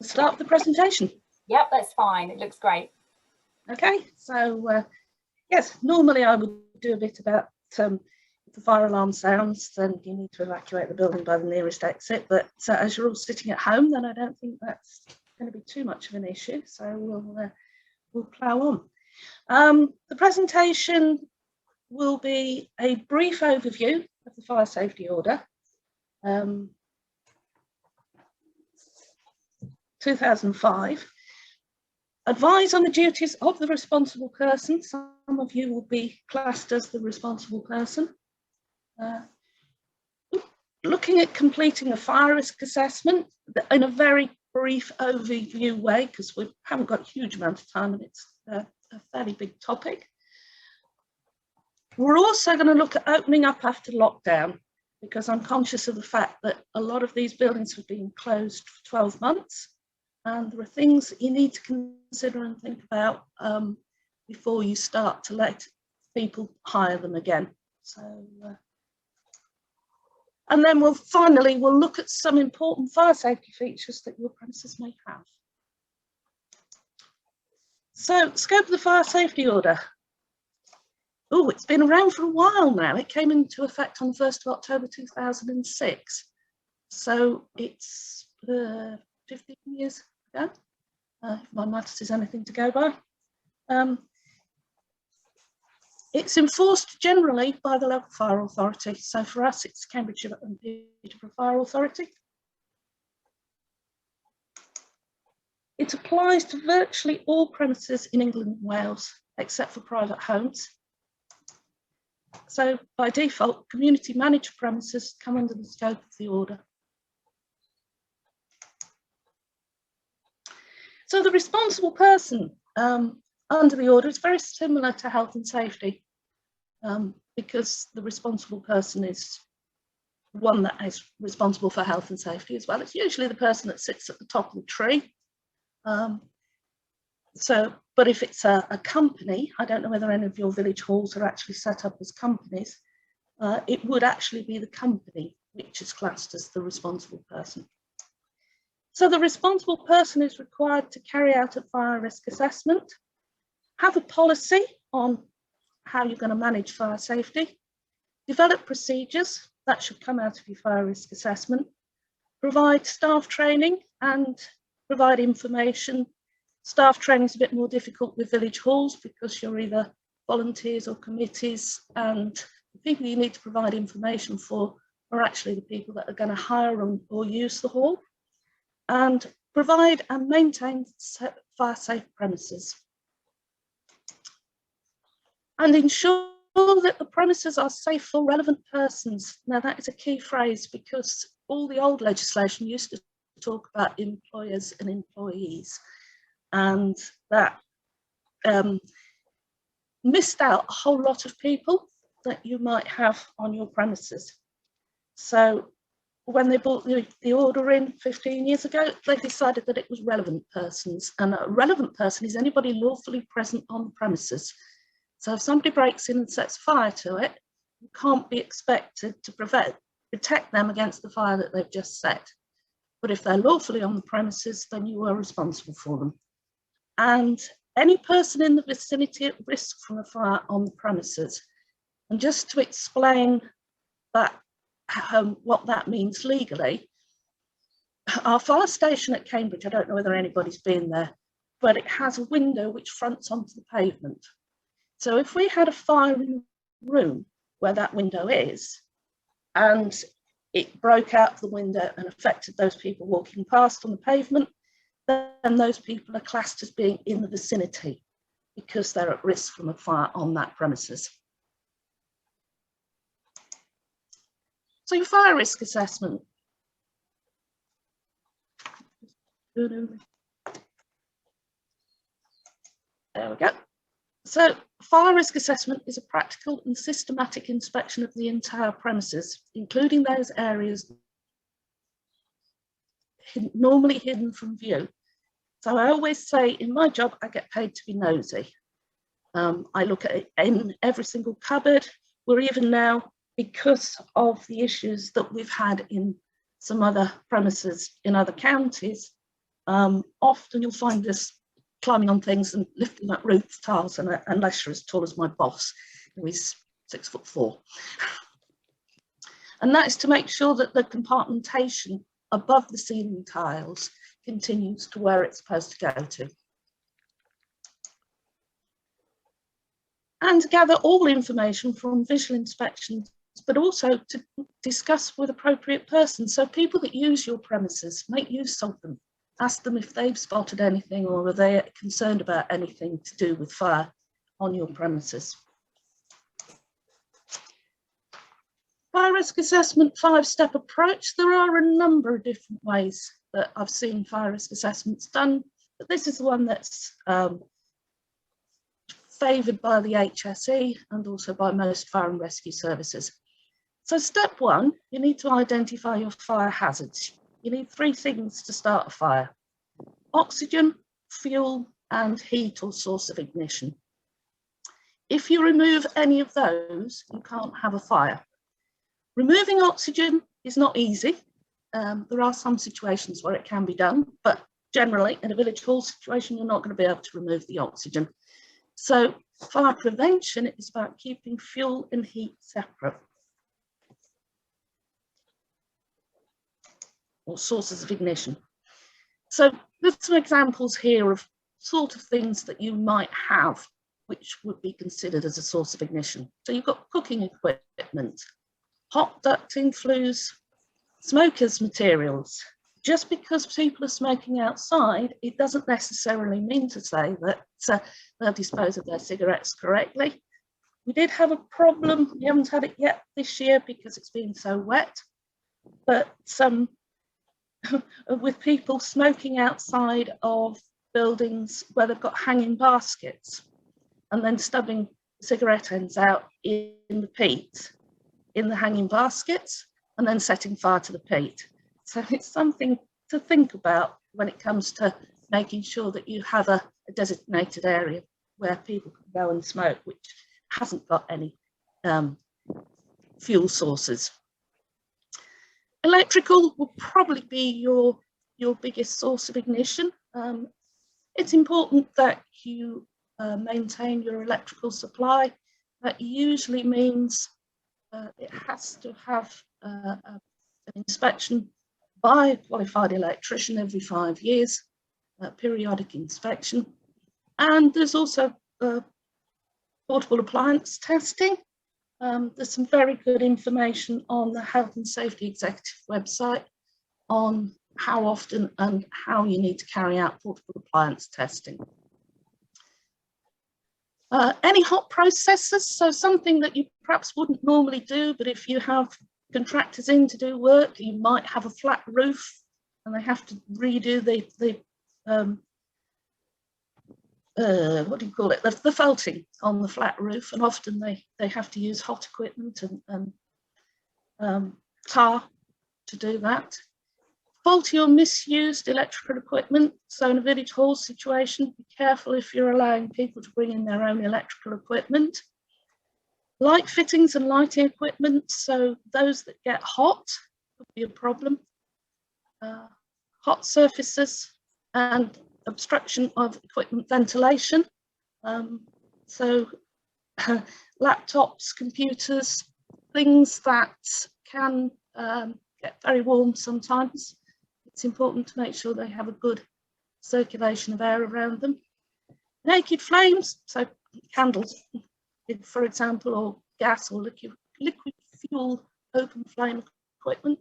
start the presentation. Yep, that's fine. It looks great. Okay, so yes, normally I would do a bit about if the fire alarm sounds, then you need to evacuate the building by the nearest exit. But as you're all sitting at home, then I don't think that's going to be too much of an issue. So we'll plough on. The presentation will be a brief overview of the fire safety order. 2005. Advise on the duties of the responsible person. Some of you will be classed as the responsible person. Looking at completing a fire risk assessment in a very brief overview way, because we haven't got a huge amount of time and it's a fairly big topic. We're also going to look at opening up after lockdown, because I'm conscious of the fact that a lot of these buildings have been closed for 12 months. And there are things that you need to consider and think about before you start to let people hire them again. So, and then we'll look at some important fire safety features that your premises may have. So, scope of the fire safety order. Oh, it's been around for a while now. It came into effect on the 1st of October 2006. So it's 15 years ago, if my maths is anything to go by. It's enforced generally by the local fire authority. So for us, it's Cambridgeshire and Peterborough Fire Authority. It applies to virtually all premises in England and Wales, except for private homes. So by default, community managed premises come under the scope of the order. So the responsible person under the order is very similar to health and safety, because the responsible person is one that is responsible for health and safety as well. It's usually the person that sits at the top of the tree. But if it's a company, I don't know whether any of your village halls are actually set up as companies, it would actually be the company which is classed as the responsible person. So the responsible person is required to carry out a fire risk assessment, have a policy on how you're going to manage fire safety, develop procedures that should come out of your fire risk assessment, provide staff training and provide information. Staff training is a bit more difficult with village halls because you're either volunteers or committees, and the people you need to provide information for are actually the people that are going to hire or use the hall, and provide and maintain fire safe premises. And ensure that the premises are safe for relevant persons. Now that is a key phrase, because all the old legislation used to talk about employers and employees, and that missed out a whole lot of people that you might have on your premises. So when they brought the order in 15 years ago, they decided that it was relevant persons, and a relevant person is anybody lawfully present on the premises. So if somebody breaks in and sets fire to it, you can't be expected to protect them against the fire that they've just set. But if they're lawfully on the premises, then you are responsible for them. And any person in the vicinity at risk from a fire on the premises. And just to explain that, what that means legally, our fire station at Cambridge, I don't know whether anybody's been there, but it has a window which fronts onto the pavement. So if we had a fire in the room where that window is, and it broke out the window and affected those people walking past on the pavement, then those people are classed as being in the vicinity because they're at risk from a fire on that premises. So your fire risk assessment. There we go. So fire risk assessment is a practical and systematic inspection of the entire premises, including those areas normally hidden from view. So I always say in my job, I get paid to be nosy. I look at it in every single cupboard. We're even now, because of the issues that we've had in some other premises in other counties, Often you'll find us climbing on things and lifting up roof tiles, unless you're as tall as my boss, who is 6'4". And that is to make sure that the compartmentation above the ceiling tiles continues to where it's supposed to go to. And to gather all information from visual inspections, but also to discuss with appropriate persons. So people that use your premises, make use of them. Ask them if they've spotted anything or are they concerned about anything to do with fire on your premises. Fire risk assessment 5-step approach. There are a number of different ways that I've seen fire risk assessments done, but this is the one that's favoured by the HSE and also by most fire and rescue services. So step 1, you need to identify your fire hazards. You need 3 things to start a fire: oxygen, fuel, and heat or source of ignition. If you remove any of those, you can't have a fire. Removing oxygen is not easy. There are some situations where it can be done, but generally in a village hall situation, you're not going to be able to remove the oxygen. So fire prevention is about keeping fuel and heat separate, or sources of ignition. So there's some examples here of sort of things that you might have which would be considered as a source of ignition. So you've got cooking equipment, hot ducting flues, smokers materials. Just because people are smoking outside, it doesn't necessarily mean to say that they'll dispose of their cigarettes correctly. We did have a problem, we haven't had it yet this year because it's been so wet, but with people smoking outside of buildings where they've got hanging baskets and then stubbing cigarette ends out in the peat, in the hanging baskets, and then setting fire to the peat. So it's something to think about when it comes to making sure that you have a designated area where people can go and smoke, which hasn't got any fuel sources. Electrical will probably be your biggest source of ignition. It's important that you maintain your electrical supply. That usually means it has to have an inspection by a qualified electrician every 5 years, periodic inspection. And there's also portable appliance testing. There's some very good information on the Health and Safety Executive website on how often and how you need to carry out portable appliance testing. Any hot processors, so something that you perhaps wouldn't normally do, but if you have contractors in to do work, you might have a flat roof and they have to redo the what do you call it, the felting on the flat roof, and often they have to use hot equipment and tar to do that. Faulty or misused electrical equipment, so in a village hall situation, be careful if you're allowing people to bring in their own electrical equipment. Light fittings and lighting equipment, so those that get hot could be a problem. Hot surfaces and obstruction of equipment ventilation. So laptops, computers, things that can get very warm sometimes. It's important to make sure they have a good circulation of air around them. Naked flames, so candles, for example, or gas or liquid fuel open flame equipment.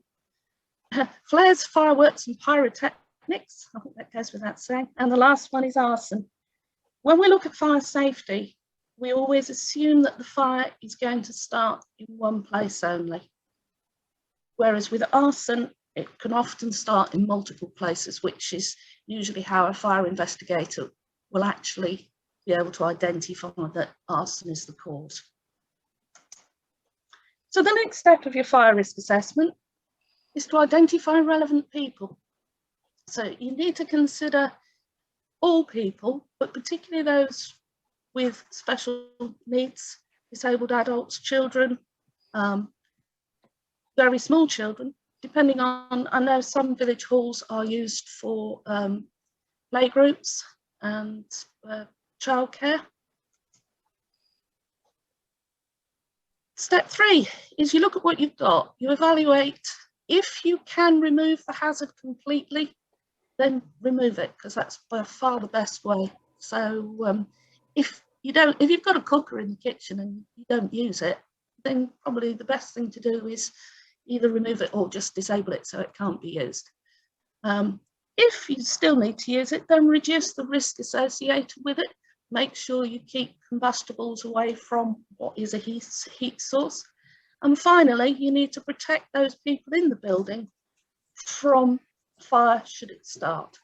Flares, fireworks and pyrotechnics, I think that goes without saying. And the last one is arson. When we look at fire safety, we always assume that the fire is going to start in one place only. Whereas with arson, it can often start in multiple places, which is usually how a fire investigator will actually be able to identify that arson is the cause. So the next step of your fire risk assessment is to identify relevant people. So you need to consider all people, but particularly those with special needs, disabled adults, children, very small children, depending on, I know some village halls are used for playgroups and childcare. Step 3 is you look at what you've got, you evaluate. If you can remove the hazard completely, then remove it, because that's by far the best way. So if you've got a cooker in the kitchen and you don't use it, then probably the best thing to do is either remove it or just disable it so it can't be used. If you still need to use it, then reduce the risk associated with it. Make sure you keep combustibles away from what is a heat source. And finally, you need to protect those people in the building from fire should it start.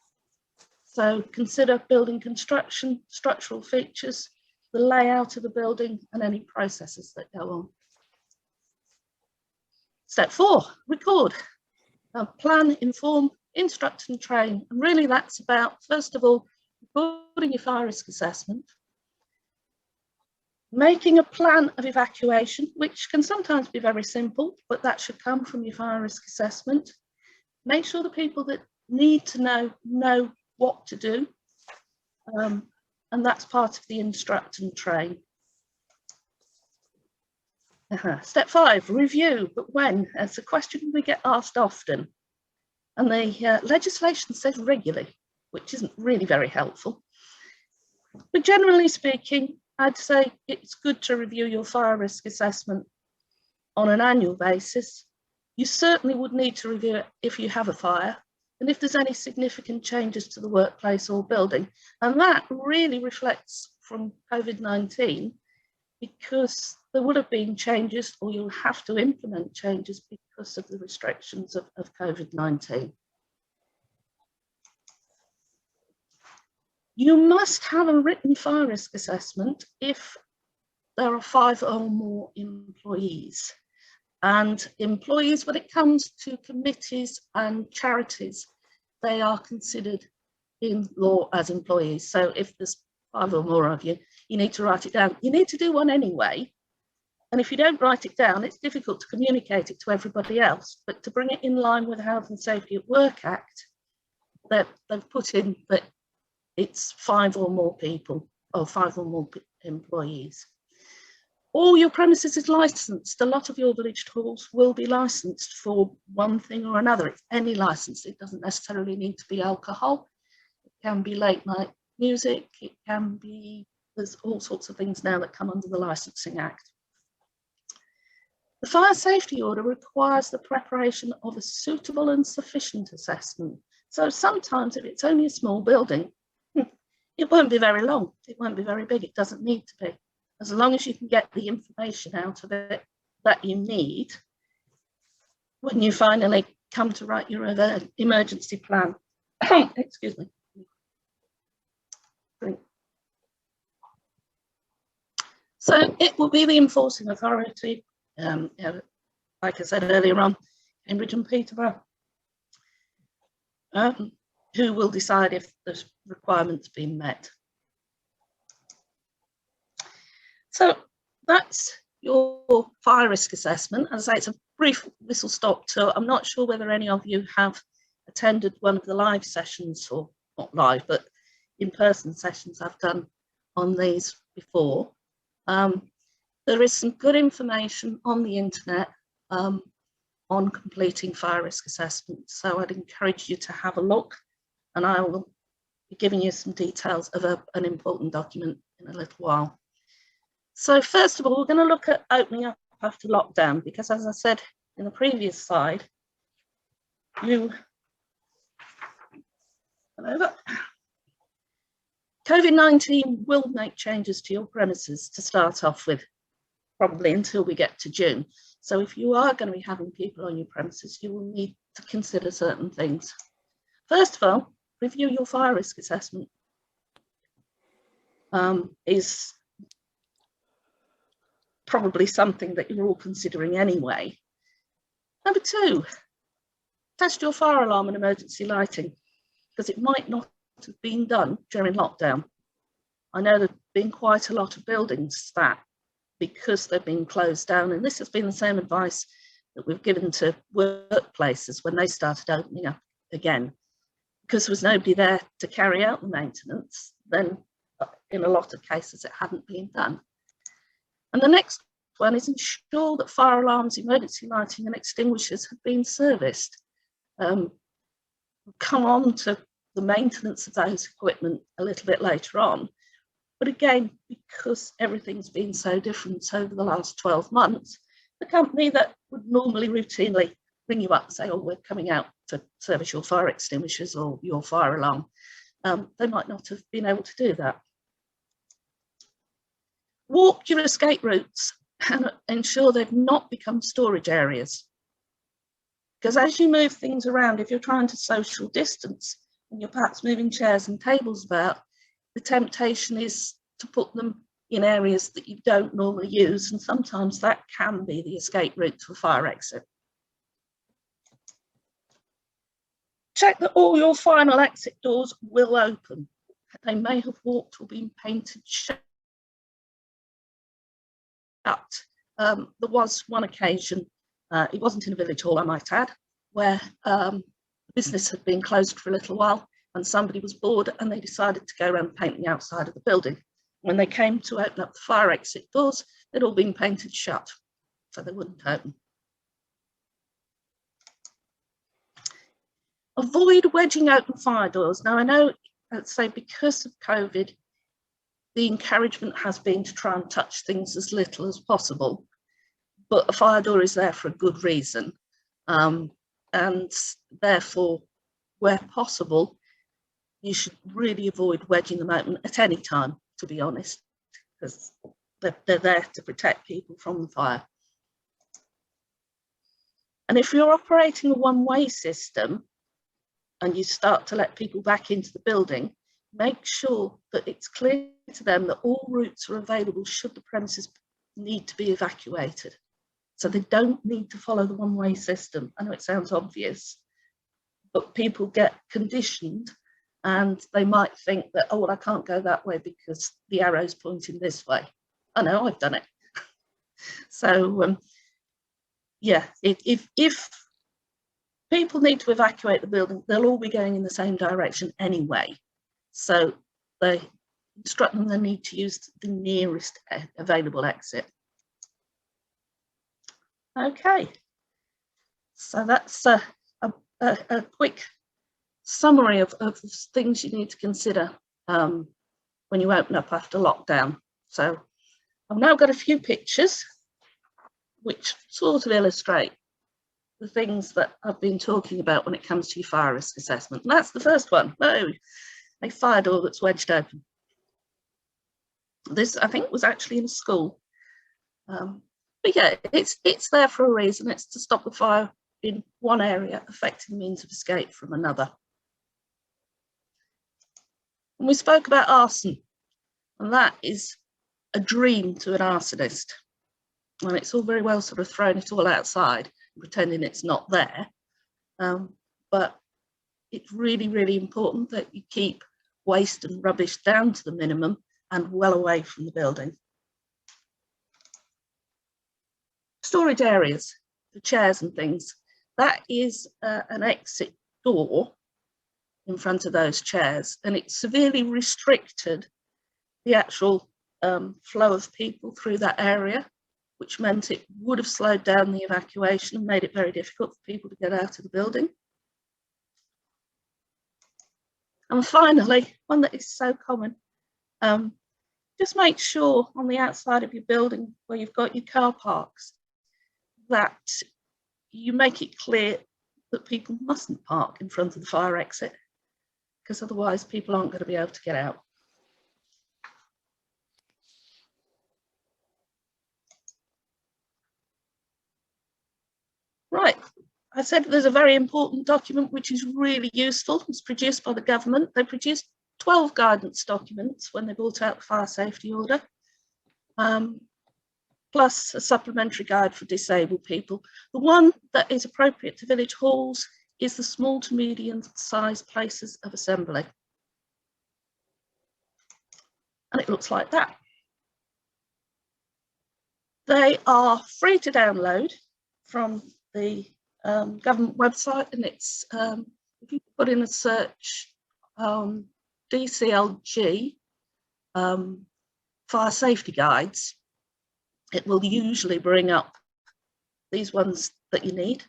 So consider building construction, structural features, the layout of the building, and any processes that go on. Step 4, record. Plan, inform, instruct and train. And really that's about, first of all, recording your fire risk assessment, making a plan of evacuation, which can sometimes be very simple, but that should come from your fire risk assessment. Make sure the people that need to know what to do, and that's part of the instruct and train. Step 5, review, but when? It's a question we get asked often. And the legislation says regularly, which isn't really very helpful. But generally speaking, I'd say it's good to review your fire risk assessment on an annual basis. You certainly would need to review it if you have a fire and if there's any significant changes to the workplace or building. And that really reflects from COVID-19, because there would have been changes, or you'll have to implement changes because of the restrictions of COVID-19. You must have a written fire risk assessment if there are 5 or more employees. And employees, when it comes to committees and charities, they are considered in law as employees. So if there's 5 or more of you, you need to write it down. You need to do one anyway. And if you don't write it down, it's difficult to communicate it to everybody else. But to bring it in line with the Health and Safety at Work Act, they've put in that it's 5 or more people, or 5 or more employees. All your premises is licensed. A lot of your village halls will be licensed for one thing or another. It's any license. It doesn't necessarily need to be alcohol. It can be late night music. It can be, there's all sorts of things now that come under the Licensing Act. The fire safety order requires the preparation of a suitable and sufficient assessment. So sometimes if it's only a small building, it won't be very long. It won't be very big. It doesn't need to be. As long as you can get the information out of it that you need when you finally come to write your emergency plan. Excuse me. So it will be the enforcing authority, like I said earlier on, Cambridge and Peterborough, who will decide if the requirements been met. So that's your fire risk assessment. As I say, it's a brief whistle stop tour. I'm not sure whether any of you have attended one of the live sessions, or not live, but in-person sessions I've done on these before. There is some good information on the internet on completing fire risk assessment. So I'd encourage you to have a look, and I will be giving you some details of an important document in a little while. So first of all, we're going to look at opening up after lockdown, because as I said in the previous slide, COVID-19 will make changes to your premises to start off with, probably until we get to June. So if you are going to be having people on your premises, you will need to consider certain things. First of all, review your fire risk assessment. Is probably something that you're all considering anyway. Number 2, test your fire alarm and emergency lighting, because it might not have been done during lockdown. I know there've been quite a lot of buildings that, because they've been closed down, and this has been the same advice that we've given to workplaces when they started opening up again, because there was nobody there to carry out the maintenance, then in a lot of cases it hadn't been done. And the next one is ensure that fire alarms, emergency lighting and extinguishers have been serviced. We'll come on to the maintenance of those equipment a little bit later on. But again, because everything's been so different over the last 12 months, the company that would normally routinely ring you up and say, oh, we're coming out to service your fire extinguishers or your fire alarm, they might not have been able to do that. Walk your escape routes and ensure they've not become storage areas. Because as you move things around, if you're trying to social distance and you're perhaps moving chairs and tables about, the temptation is to put them in areas that you don't normally use, and sometimes that can be the escape route to a fire exit. Check that all your final exit doors will open. They may have warped or been painted shut. There was one occasion, it wasn't in a village hall, I might add, where the business had been closed for a little while and somebody was bored and they decided to go around painting the outside of the building. When they came to open up the fire exit doors, they'd all been painted shut, so they wouldn't open. Avoid wedging open fire doors. Now I know, let's say, because of COVID, the encouragement has been to try and touch things as little as possible, but a fire door is there for a good reason. And therefore, where possible, you should really avoid wedging them open at any time, to be honest, because they're there to protect people from the fire. And if you're operating a one-way system and you start to let people back into the building, make sure that it's clear to them that all routes are available should the premises need to be evacuated. So they don't need to follow the one-way system. I know it sounds obvious, but people get conditioned and they might think that, oh, well, I can't go that way because the arrow's pointing this way. I know, I've done it. So, yeah, if people need to evacuate the building, they'll all be going in the same direction anyway. So they instruct them they need to use the nearest available exit. Okay, so that's a quick summary of things you need to consider when you open up after lockdown. So I've now got a few pictures which sort of illustrate the things that I've been talking about when it comes to your fire risk assessment. And that's the first one. Oh, a fire door that's wedged open. This, I think, was actually in a school. But yeah, it's there for a reason. It's to stop the fire in one area affecting the means of escape from another. And we spoke about arson, and that is a dream to an arsonist. And it's all very well sort of throwing it all outside and pretending it's not there. But it's really, really important that you keep waste and rubbish down to the minimum and well away from the building. Storage areas for chairs and things. That is an exit door in front of those chairs, and it severely restricted the actual flow of people through that area, which meant it would have slowed down the evacuation and made it very difficult for people to get out of the building. And finally, one that is so common, just make sure on the outside of your building where you've got your car parks that you make it clear that people mustn't park in front of the fire exit, because otherwise people aren't going to be able to get out. Right, I said there's a very important document which is really useful. It's produced by the government. They produced 12 guidance documents when they brought out the fire safety order, plus a supplementary guide for disabled people. The one that is appropriate to village halls is the small to medium sized places of assembly. And it looks like that. They are free to download from the government website, and it's if you put in a search DCLG fire safety guides, it will usually bring up these ones that you need.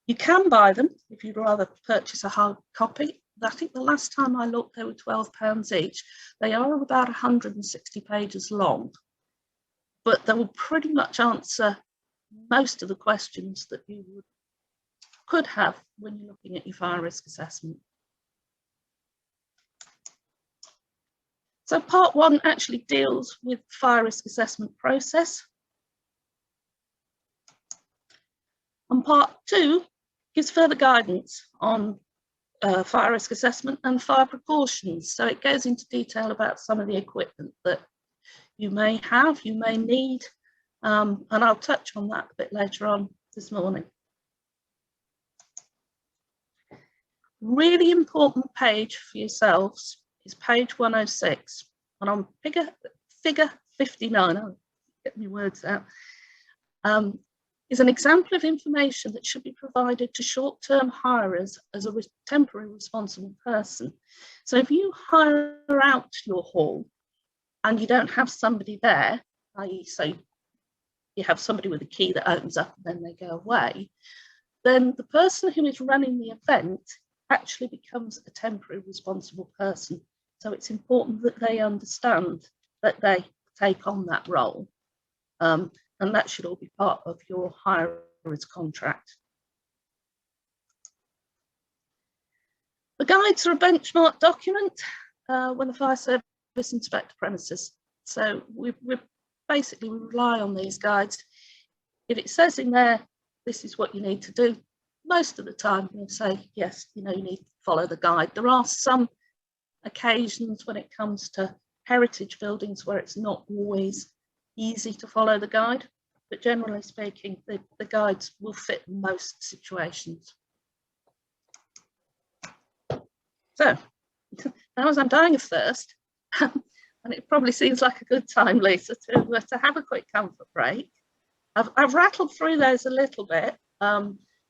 You can buy them if you'd rather purchase a hard copy. I think the last time I looked, they were £12 each. They are about 160 pages long, but they will pretty much answer most of the questions that you could have when you're looking at your fire risk assessment. So part 1 actually deals with fire risk assessment process. And part 2 gives further guidance on fire risk assessment and fire precautions. So it goes into detail about some of the equipment that you may have, you may need, and I'll touch on that a bit later on this morning. Really important page for yourselves is page 106, and on figure 59, I'll get my words out, is an example of information that should be provided to short-term hirers as a temporary responsible person. So if you hire out your hall and you don't have somebody there, i.e. so you have somebody with a key that opens up and then they go away, then the person who is running the event actually becomes a temporary responsible person. So it's important that they understand that they take on that role. And that should all be part of your hirer's contract. The guides are a benchmark document when the fire service inspect premises. So we basically rely on these guides. If it says in there, this is what you need to do, most of the time we'll say, yes, you need to follow the guide. There are some occasions when it comes to heritage buildings where it's not always easy to follow the guide, but generally speaking, the guides will fit most situations. So, now as I'm dying of thirst, and it probably seems like a good time, Lisa, to have a quick comfort break. I've rattled through those a little bit. I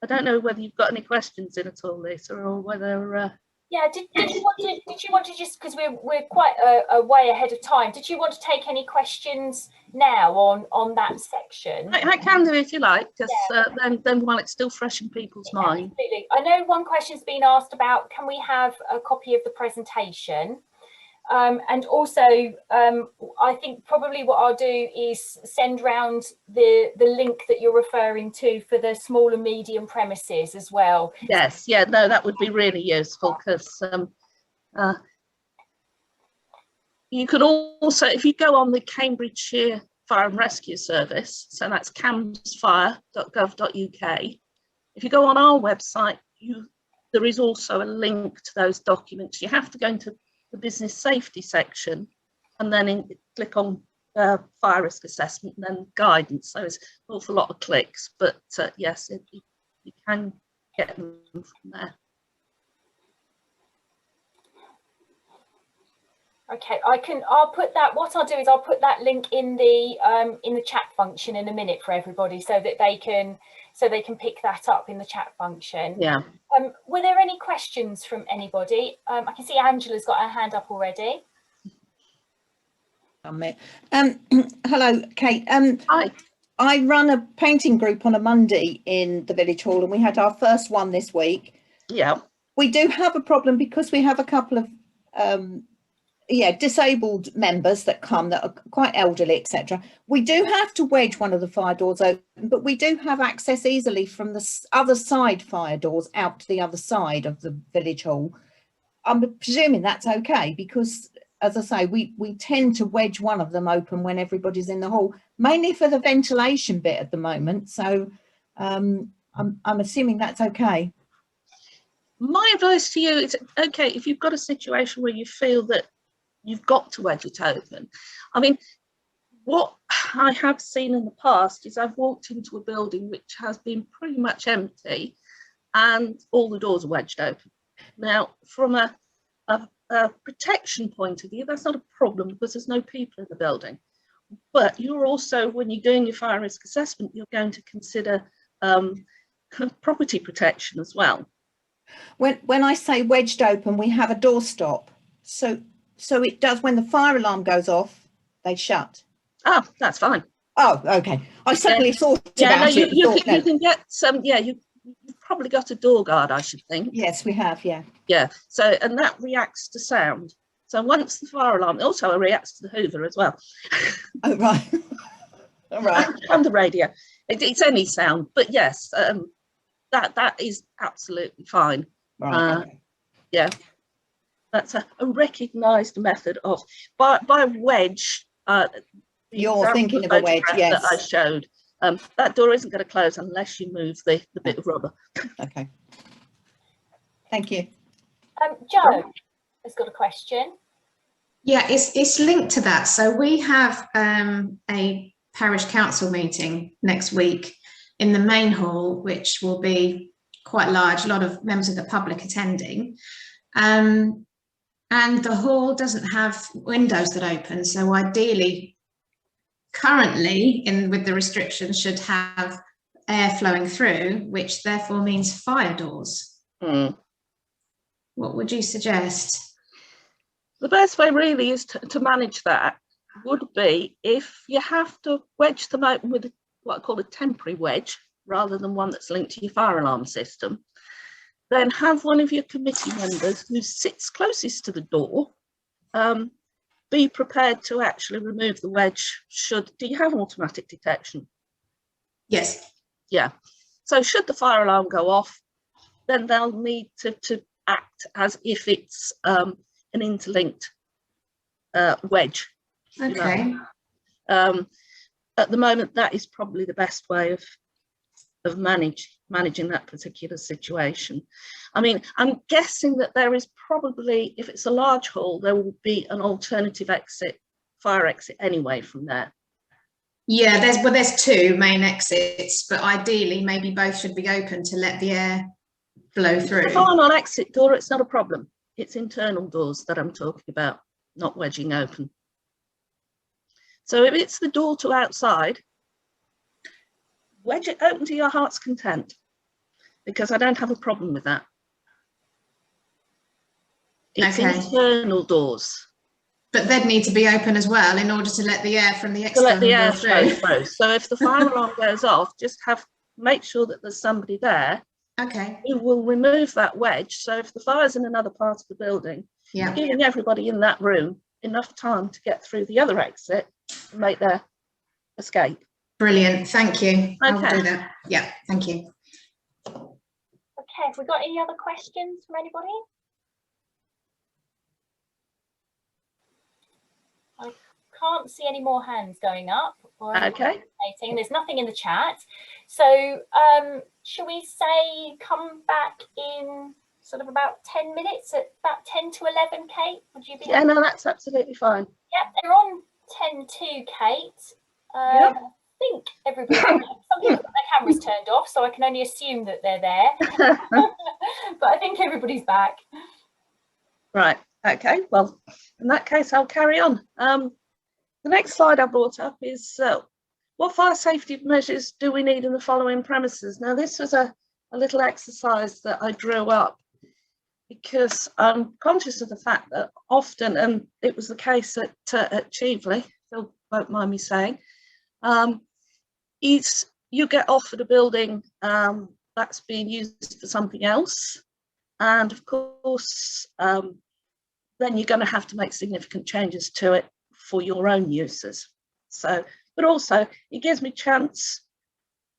don't know whether you've got any questions in at all, Lisa, or whether yeah, did you want to just, because we're quite a way ahead of time, did you want to take any questions now on that section? I can do if you like, because then while it's still fresh in people's mind. Absolutely. I know one question's been asked about, can we have a copy of the presentation? And also, I think probably what I'll do is send round the link that you're referring to for the small and medium premises as well. Yes, yeah, no, that would be really useful, because you could also, if you go on the Cambridgeshire Fire and Rescue Service, so that's camsfire.gov.uk, if you go on our website, there is also a link to those documents. You have to go into the business safety section and then click on fire risk assessment and then guidance. So it's an awful lot of clicks, but yes, you can get them from there. Okay, I'll put that, what I'll do is I'll put that link in the chat function in a minute for everybody, so that they can pick that up in the chat function. Yeah. Were there any questions from anybody? I can see Angela's got her hand up already. Hello, Kate. Hi. I run a painting group on a Monday in the village hall, and we had our first one this week. Yeah. We do have a problem because we have a couple of disabled members that come that are quite elderly, etc. We do have to wedge one of the fire doors open, but we do have access easily from the other side fire doors out to the other side of the village hall. I'm presuming that's okay, because as I say, we tend to wedge one of them open when everybody's in the hall, mainly for the ventilation bit at the moment. So I'm assuming that's okay. My advice to you is, okay, if you've got a situation where you feel that you've got to wedge it open. I mean, what I have seen in the past is I've walked into a building which has been pretty much empty and all the doors are wedged open. Now, from a protection point of view, that's not a problem because there's no people in the building. But you're also, when you're doing your fire risk assessment, you're going to consider property protection as well. When I say wedged open, we have a door stop. So it does, when the fire alarm goes off, they shut. Oh, that's fine. Oh, okay. I suddenly thought Yeah, no, about it. you can get some, yeah, you've probably got a door guard, I should think. Yes, we have, yeah. Yeah, so, and that reacts to sound. So once the fire alarm, also it reacts to the Hoover as well. Oh, right. All right. And the radio. It's any sound, but yes, that is absolutely fine. Right. Yeah, that's a recognised method of, by wedge, You're thinking of a wedge, yes. That I showed. That door isn't going to close unless you move the bit of rubber. Okay. Thank you. Joe has got a question. Yeah, it's linked to that. So we have a parish council meeting next week in the main hall, which will be quite large, a lot of members of the public attending. And the hall doesn't have windows that open. So ideally, currently, with the restrictions, should have air flowing through, which therefore means fire doors. Mm. What would you suggest? The best way really is to manage that would be if you have to wedge them open with what I call a temporary wedge, rather than one that's linked to your fire alarm system, then have one of your committee members who sits closest to the door be prepared to actually remove the wedge do you have automatic detection? Yes. Yeah. So should the fire alarm go off, then they'll need to act as if it's an interlinked wedge. Okay. You know? At the moment, that is probably the best way of managing that particular situation. I mean, I'm guessing that there is probably, if it's a large hall, there will be an alternative fire exit anyway from there. Yeah, there's two main exits, but ideally maybe both should be open to let the air blow through. The final exit door, it's not a problem. It's internal doors that I'm talking about, not wedging open. So if it's the door to outside, wedge it open to your heart's content, because I don't have a problem with that. It's internal doors. But they'd need to be open as well in order to let the air from the external door through. So if the fire alarm goes off, just make sure that there's somebody there who will remove that wedge. So if the fire's in another part of the building, giving everybody in that room enough time to get through the other exit and make their escape. Brilliant, thank you. Okay. I will do that. Yeah, thank you. Okay, have we got any other questions from anybody? I can't see any more hands going up. Okay. And there's nothing in the chat. So shall we say come back in sort of about 10 minutes at about 10 to 11, Kate? Would you be? Yeah, no, that's absolutely fine. Yeah, they're on 10 to, Kate. I think everybody, some people have got their cameras turned off, so I can only assume that they're there. But I think everybody's back. Right, okay, well, in that case, I'll carry on. The next slide I brought up is what fire safety measures do we need in the following premises? Now, this was a little exercise that I drew up because I'm conscious of the fact that often, and it was the case at Cheveley, Phil won't mind me saying, is you get offered a building that's being used for something else, and of course then you're going to have to make significant changes to it for your own uses. So, but also it gives me a chance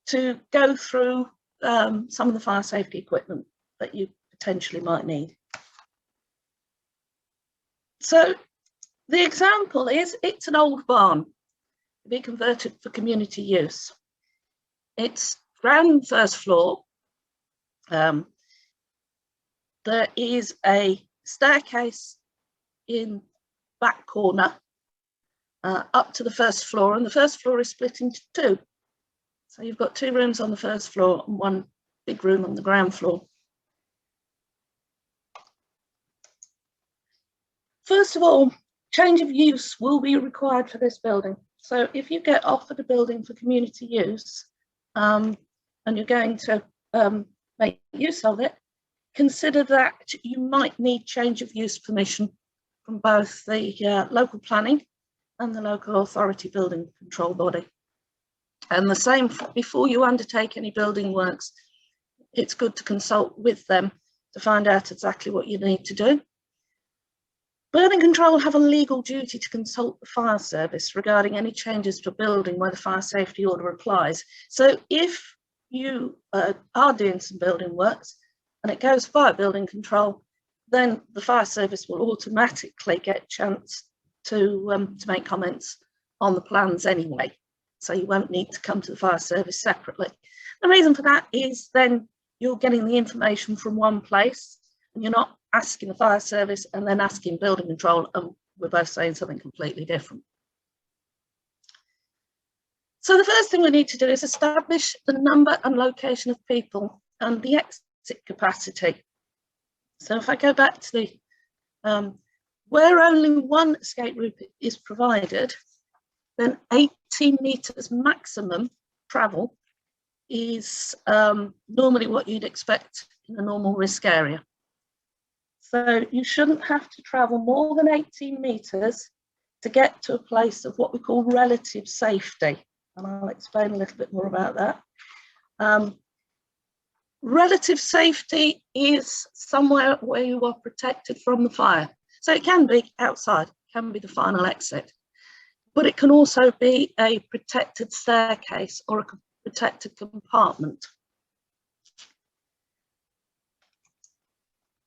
to go through some of the fire safety equipment that you potentially might need. So the example is, it's an old barn to be converted for community use. It's ground first floor. There is a staircase in back corner up to the first floor, and the first floor is split into two. So you've got two rooms on the first floor and one big room on the ground floor. First of all, change of use will be required for this building. So if you get offered a building for community use and you're going to make use of it, consider that you might need change of use permission from both the local planning and the local authority building control body. And the same before you undertake any building works, it's good to consult with them to find out exactly what you need to do. Building control have a legal duty to consult the fire service regarding any changes to a building where the fire safety order applies. So if you are doing some building works and it goes via building control, then the fire service will automatically get a chance to make comments on the plans anyway. So you won't need to come to the fire service separately. The reason for that is then you're getting the information from one place and you're not asking the fire service and then asking building control, and we're both saying something completely different. So the first thing we need to do is establish the number and location of people and the exit capacity. So if I go back to the where only one escape route is provided, then 18 metres maximum travel is normally what you'd expect in a normal risk area. So you shouldn't have to travel more than 18 metres to get to a place of what we call relative safety. And I'll explain a little bit more about that. Relative safety is somewhere where you are protected from the fire. So it can be outside, can be the final exit, but it can also be a protected staircase or a protected compartment.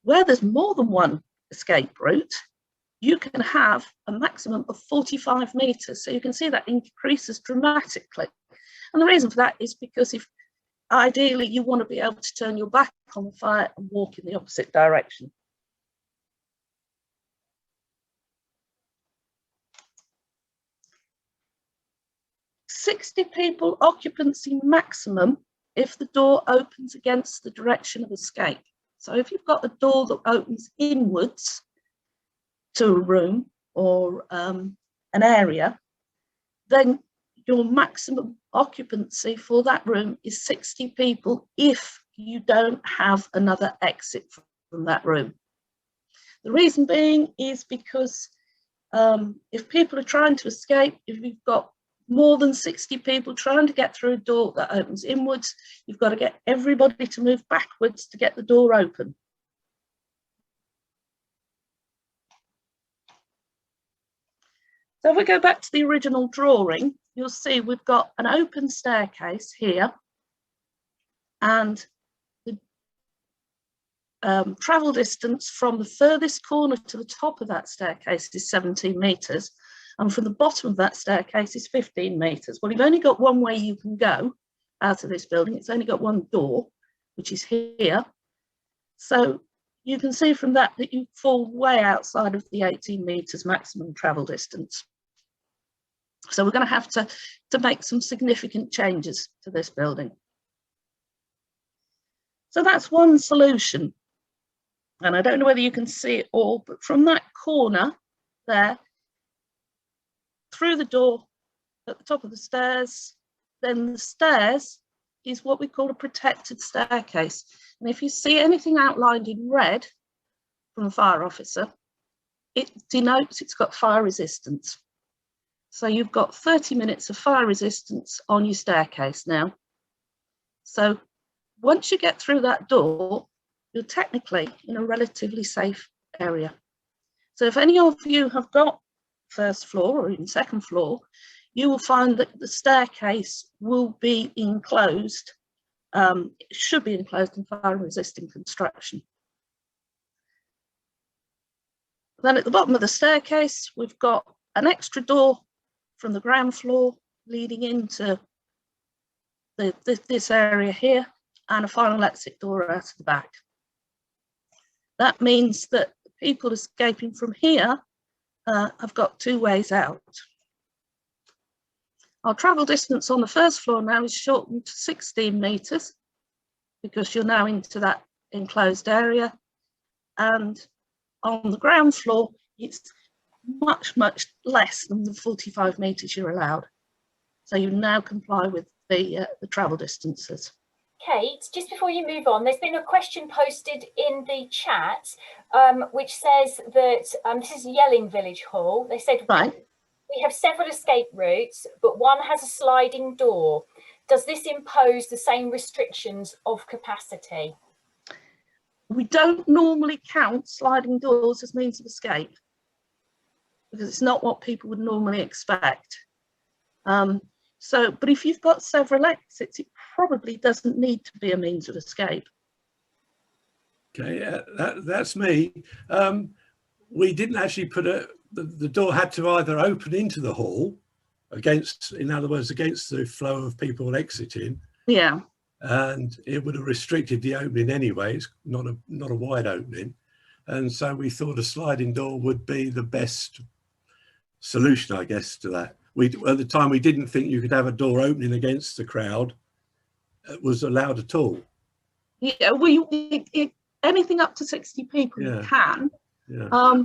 Where there's more than one escape route, you can have a maximum of 45 metres. So you can see that increases dramatically. And the reason for that is because if ideally you want to be able to turn your back on the fire and walk in the opposite direction. people occupancy maximum if the door opens against the direction of escape. So if you've got a door that opens inwards to a room or an area, then your maximum occupancy for that room is 60 people if you don't have another exit from that room. The reason being is because if people are trying to escape, if you've got more than 60 people trying to get through a door that opens inwards, you've got to get everybody to move backwards to get the door open. So if we go back to the original drawing, you'll see we've got an open staircase here, and the travel distance from the furthest corner to the top of that staircase is 17 metres, and from the bottom of that staircase is 15 metres. Well, you've only got one way you can go out of this building. It's only got one door, which is here. So you can see from that that you fall way outside of the 18 metres maximum travel distance. So we're going to have to make some significant changes to this building. So that's one solution. And I don't know whether you can see it all, but from that corner there, through the door at the top of the stairs, then the stairs is what we call a protected staircase. And if you see anything outlined in red from the fire officer, it denotes it's got fire resistance. So you've got 30 minutes of fire resistance on your staircase now. So once you get through that door, you're technically in a relatively safe area. So if any of you have got first floor or even second floor, you will find that the staircase will be enclosed, it should be enclosed in fire resisting construction. Then at the bottom of the staircase, we've got an extra door from the ground floor leading into this area here, and a final exit door out of the back. That means that people escaping from here have got two ways out. Our travel distance on the first floor now is shortened to 16 metres because you're now into that enclosed area, and on the ground floor it's much less than the 45 metres you're allowed. So you now comply with the travel distances. Kate, just before you move on, there's been a question posted in the chat, which says that this is Yelling Village Hall. They said, Right. we have several escape routes, but one has a sliding door. Does this impose the same restrictions of capacity? We don't normally count sliding doors as means of escape because it's not what people would normally expect. But if you've got several exits, it probably doesn't need to be a means of escape. Okay, yeah, that's me. We didn't actually put the door had to either open into the hall in other words, against the flow of people exiting. Yeah. And it would have restricted the opening anyway. It's not a wide opening. And so we thought a sliding door would be the best solution, I guess, to that. At the time, we didn't think you could have a door opening against the crowd. It was allowed at all. Yeah, anything up to 60 people you can. Yeah.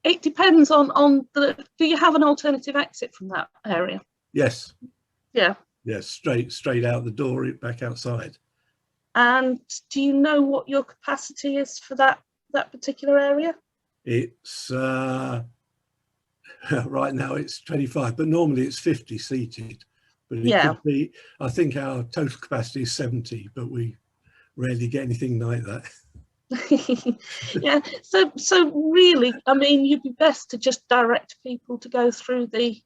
It depends on do you have an alternative exit from that area? Yes. Yeah. Yes, straight out the door, back outside. And do you know what your capacity is for that particular area? It's right now it's 25, but normally it's 50 seated. But it could be, I think our total capacity is 70, but we rarely get anything like that. Yeah, so really, I mean, you'd be best to just direct people to go through the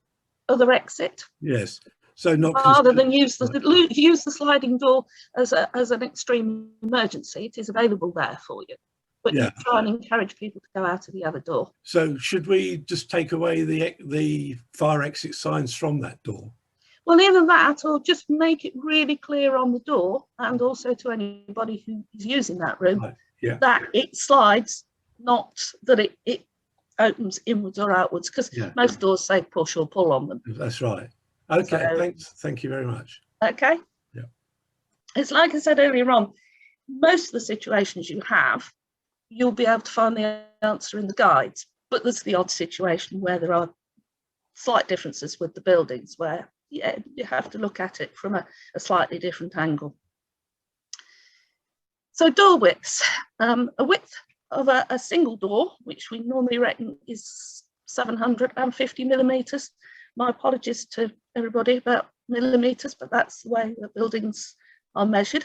other exit. Yes. So not rather than use the sliding door as an extreme emergency. It is available there for you, but you try and encourage people to go out of the other door. So should we just take away the fire exit signs from that door? Well, either that or just make it really clear on the door and also to anybody who is using that room that it slides, not that it opens inwards or outwards, because most doors say push or pull on them. That's right. Okay, so, thanks. Thank you very much. Okay. Yeah. It's like I said earlier on, most of the situations you have, you'll be able to find the answer in the guides, but there's the odd situation where there are slight differences with the buildings where you have to look at it from a slightly different angle. So door widths, a width of a single door, which we normally reckon is 750 millimetres. My apologies to everybody about millimetres, but that's the way the buildings are measured.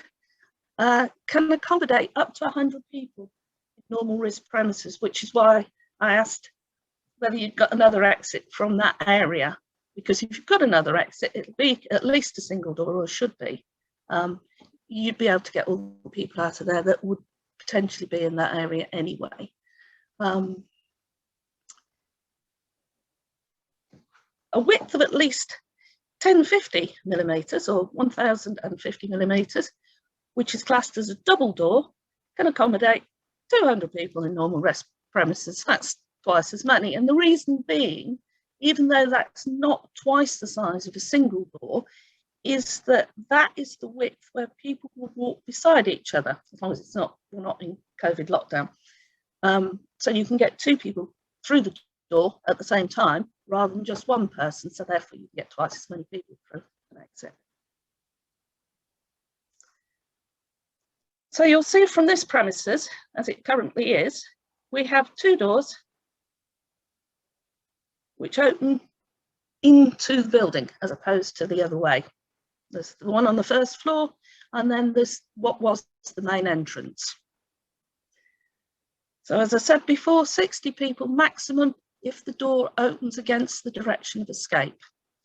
Can accommodate up to 100 people in normal risk premises, which is why I asked whether you've got another exit from that area, because if you've got another exit, it'll be at least a single door, or should be. You'd be able to get all the people out of there that would potentially be in that area anyway. A width of at least 1050 millimetres or 1050 millimetres, which is classed as a double door, can accommodate 200 people in normal rest premises. That's twice as many. And the reason being, even though that's not twice the size of a single door, is that is the width where people would walk beside each other, as long as we're not in COVID lockdown. So you can get two people through the door at the same time rather than just one person, so therefore you get twice as many people through an exit. So you'll see from this premises, as it currently is, we have two doors which open into the building as opposed to the other way. There's the one on the first floor, and then there's what was the main entrance. So as I said before, 60 people maximum if the door opens against the direction of escape,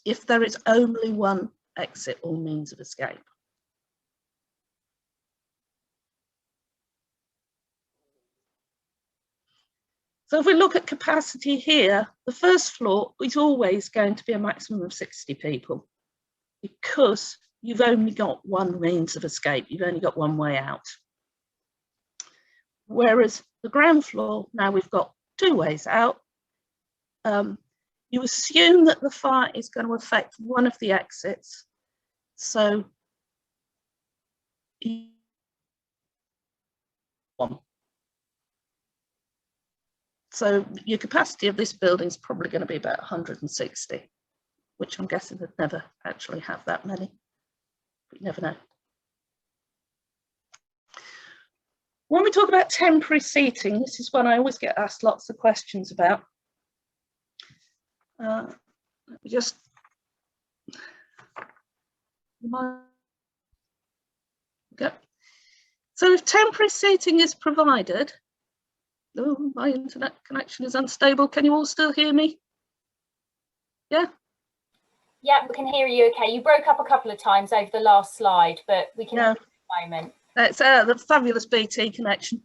if there is only one exit or means of escape. So if we look at capacity here, the first floor is always going to be a maximum of 60 people because you've only got one means of escape, you've only got one way out. Whereas the ground floor, now we've got two ways out. You assume that the fire is going to affect one of the exits. So your capacity of this building is probably going to be about 160, which I'm guessing they'd never actually have that many, but you never know. When we talk about temporary seating, this is one I always get asked lots of questions about. Let me just go. So if temporary seating is provided, oh, my internet connection is unstable. Can you all still hear me? Yeah? Yeah, we can hear you okay. You broke up a couple of times over the last slide, but we can hear you at the moment. It's the fabulous BT connection.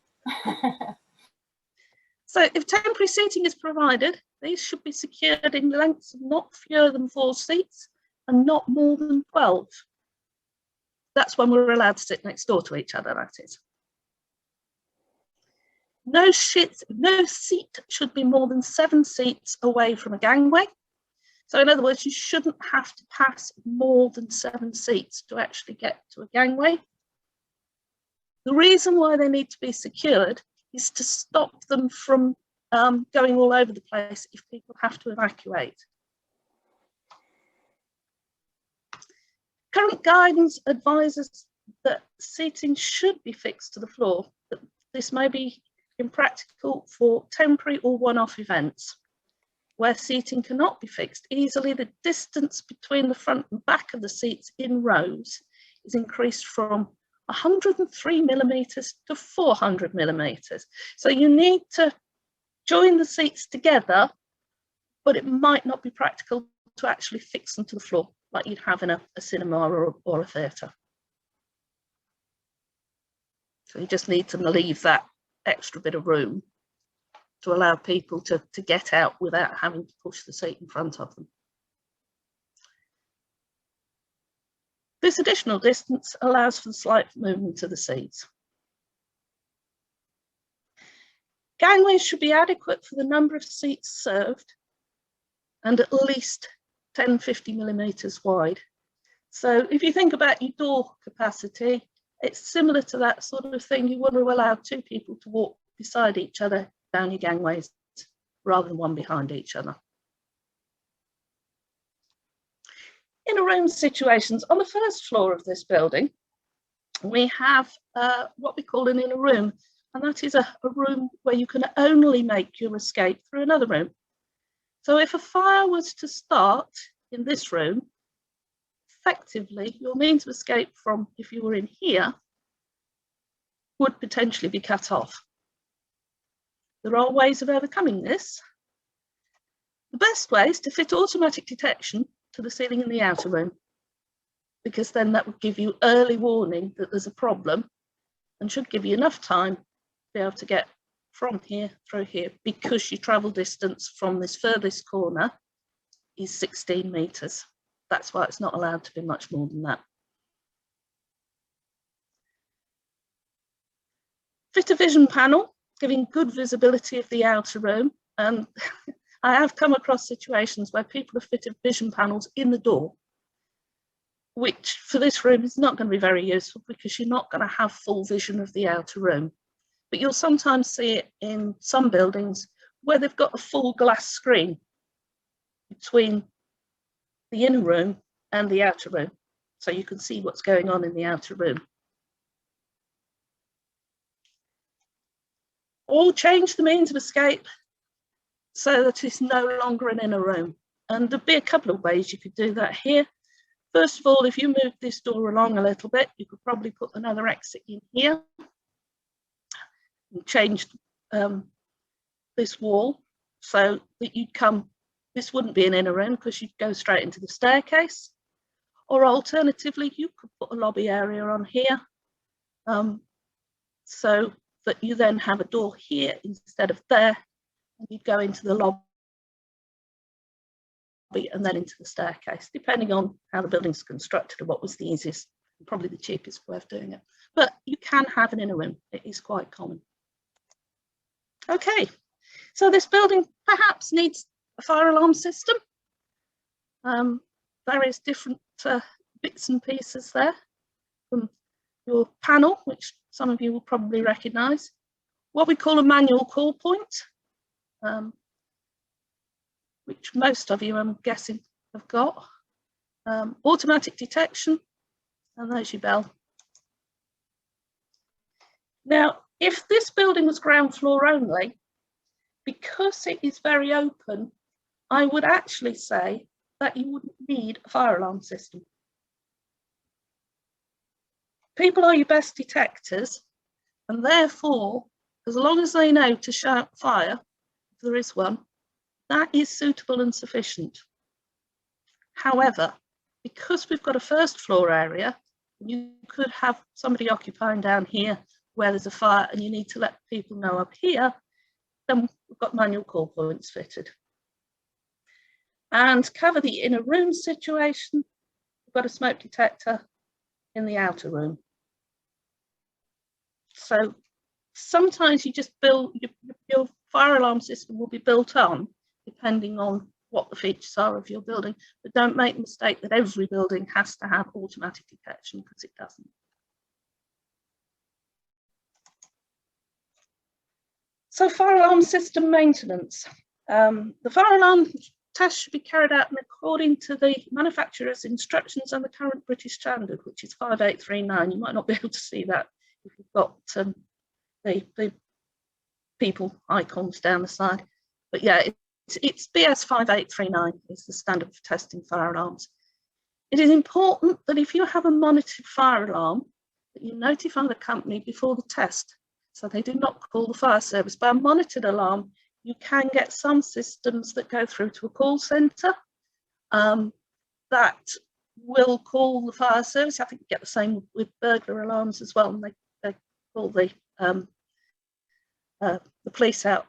So if temporary seating is provided, these should be secured in lengths of not fewer than 4 seats and not more than 12. That's when we're allowed to sit next door to each other, that is. No seat should be more than 7 seats away from a gangway. So in other words, you shouldn't have to pass more than 7 seats to actually get to a gangway. The reason why they need to be secured is to stop them from going all over the place if people have to evacuate. Current guidance advises that seating should be fixed to the floor, but this may be impractical for temporary or one-off events. Where seating cannot be fixed easily, the distance between the front and back of the seats in rows is increased from 103 millimetres to 400 millimetres. So you need to join the seats together, but it might not be practical to actually fix them to the floor like you'd have in a cinema or a theatre. So you just need to leave that extra bit of room to allow people to get out without having to push the seat in front of them. This additional distance allows for the slight movement of the seats. Gangways should be adequate for the number of seats served and at least 10-50 millimetres wide. So if you think about your door capacity, it's similar to that sort of thing. You want to allow 2 people to walk beside each other down your gangways rather than one behind each other. Inner room situations. On the first floor of this building, we have what we call an inner room, and that is a room where you can only make your escape through another room. So if a fire was to start in this room, effectively your means of escape from, if you were in here, would potentially be cut off. There are ways of overcoming this. The best way is to fit automatic detection to the ceiling in the outer room, because then that would give you early warning that there's a problem and should give you enough time to be able to get from here through here, because your travel distance from this furthest corner is 16 metres. That's why it's not allowed to be much more than that. Fit a vision panel, giving good visibility of the outer room. And I have come across situations where people have fitted vision panels in the door, which for this room is not going to be very useful because you're not going to have full vision of the outer room. But you'll sometimes see it in some buildings where they've got a full glass screen between the inner room and the outer room, so you can see what's going on in the outer room. Or change the means of escape so that it's no longer an inner room. And there'd be a couple of ways you could do that here. First of all, if you move this door along a little bit, you could probably put another exit in here and change this wall so that you'd come, this wouldn't be an inner room because you'd go straight into the staircase. Or alternatively, you could put a lobby area on here so that you then have a door here instead of there, and you'd go into the lobby and then into the staircase, depending on how the building's constructed and what was the easiest and probably the cheapest way of doing it. But you can have an inner room, it is quite common. Okay, so this building perhaps needs a fire alarm system. Various different bits and pieces there from your panel, which some of you will probably recognise. What we call a manual call point, which most of you, I'm guessing, have got. Automatic detection, And there's your bell. Now, if this building was ground floor only, because it is very open, I would actually say that you wouldn't need a fire alarm system. People are your best detectors, and therefore, as long as they know to shout fire, if there is one, that is suitable and sufficient. However, because we've got a first floor area, you could have somebody occupying down here where there's a fire and you need to let people know up here, then we've got manual call points fitted. And to cover the inner room situation, we've got a smoke detector in the outer room. So sometimes you just build, your fire alarm system will be built on depending on what the features are of your building, but don't make the mistake that every building has to have automatic detection, because it doesn't. So fire alarm system maintenance. The fire alarm test should be carried out according to the manufacturer's instructions and the current British standard, which is 5839. You might not be able to see that if you've got the people icons down the side, but yeah, it's BS 5839 is the standard for testing fire alarms. It is important that if you have a monitored fire alarm, that you notify the company before the test, so they do not call the fire service. By a monitored alarm, you can get some systems that go through to a call centre that will call the fire service. I think you get the same with burglar alarms as well, and they call the police out.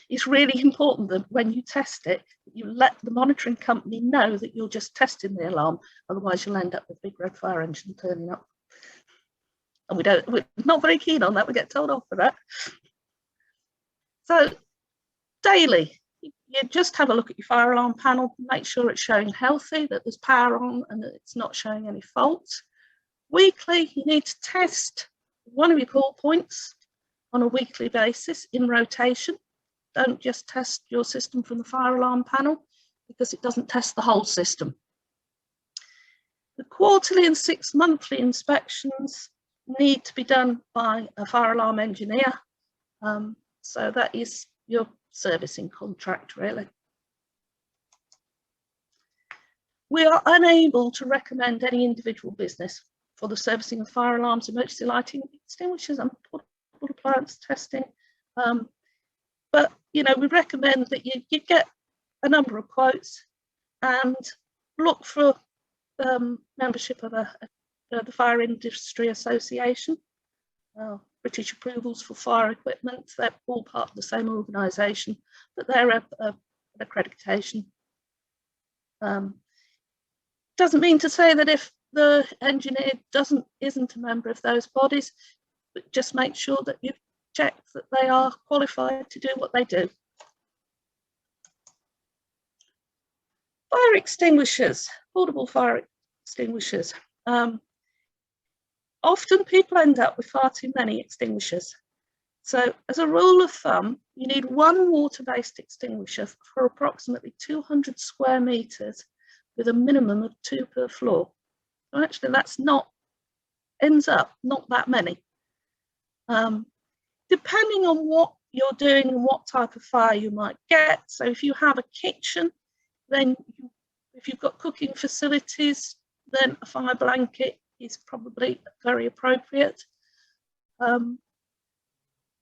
It's really important that when you test it, you let the monitoring company know that you're just testing the alarm, otherwise you'll end up with a big red fire engine turning up. And we're not very keen on that, we get told off for that. So daily, you just have a look at your fire alarm panel, make sure it's showing healthy, that there's power on and that it's not showing any faults. Weekly, you need to test one of your call points on a weekly basis in rotation. Don't just test your system from the fire alarm panel, because it doesn't test the whole system. The quarterly and 6 monthly inspections need to be done by a fire alarm engineer. So that is your servicing contract, really. We are unable to recommend any individual business for the servicing of fire alarms, emergency lighting, extinguishers and portable appliance testing. But you know, we recommend that you get a number of quotes and look for membership of the Fire Industry Association, British Approvals for Fire Equipment. They're all part of the same organisation, but they're an accreditation. Doesn't mean to say that if the engineer isn't a member of those bodies, but just make sure that you check that they are qualified to do what they do. Fire extinguishers, portable fire extinguishers. Often people end up with far too many extinguishers. So as a rule of thumb, you need one water-based extinguisher for approximately 200 square metres with a minimum of 2 per floor. So actually ends up not that many. Depending on what you're doing and what type of fire you might get. So if you have a kitchen, then if you've got cooking facilities, then a fire blanket is probably very appropriate.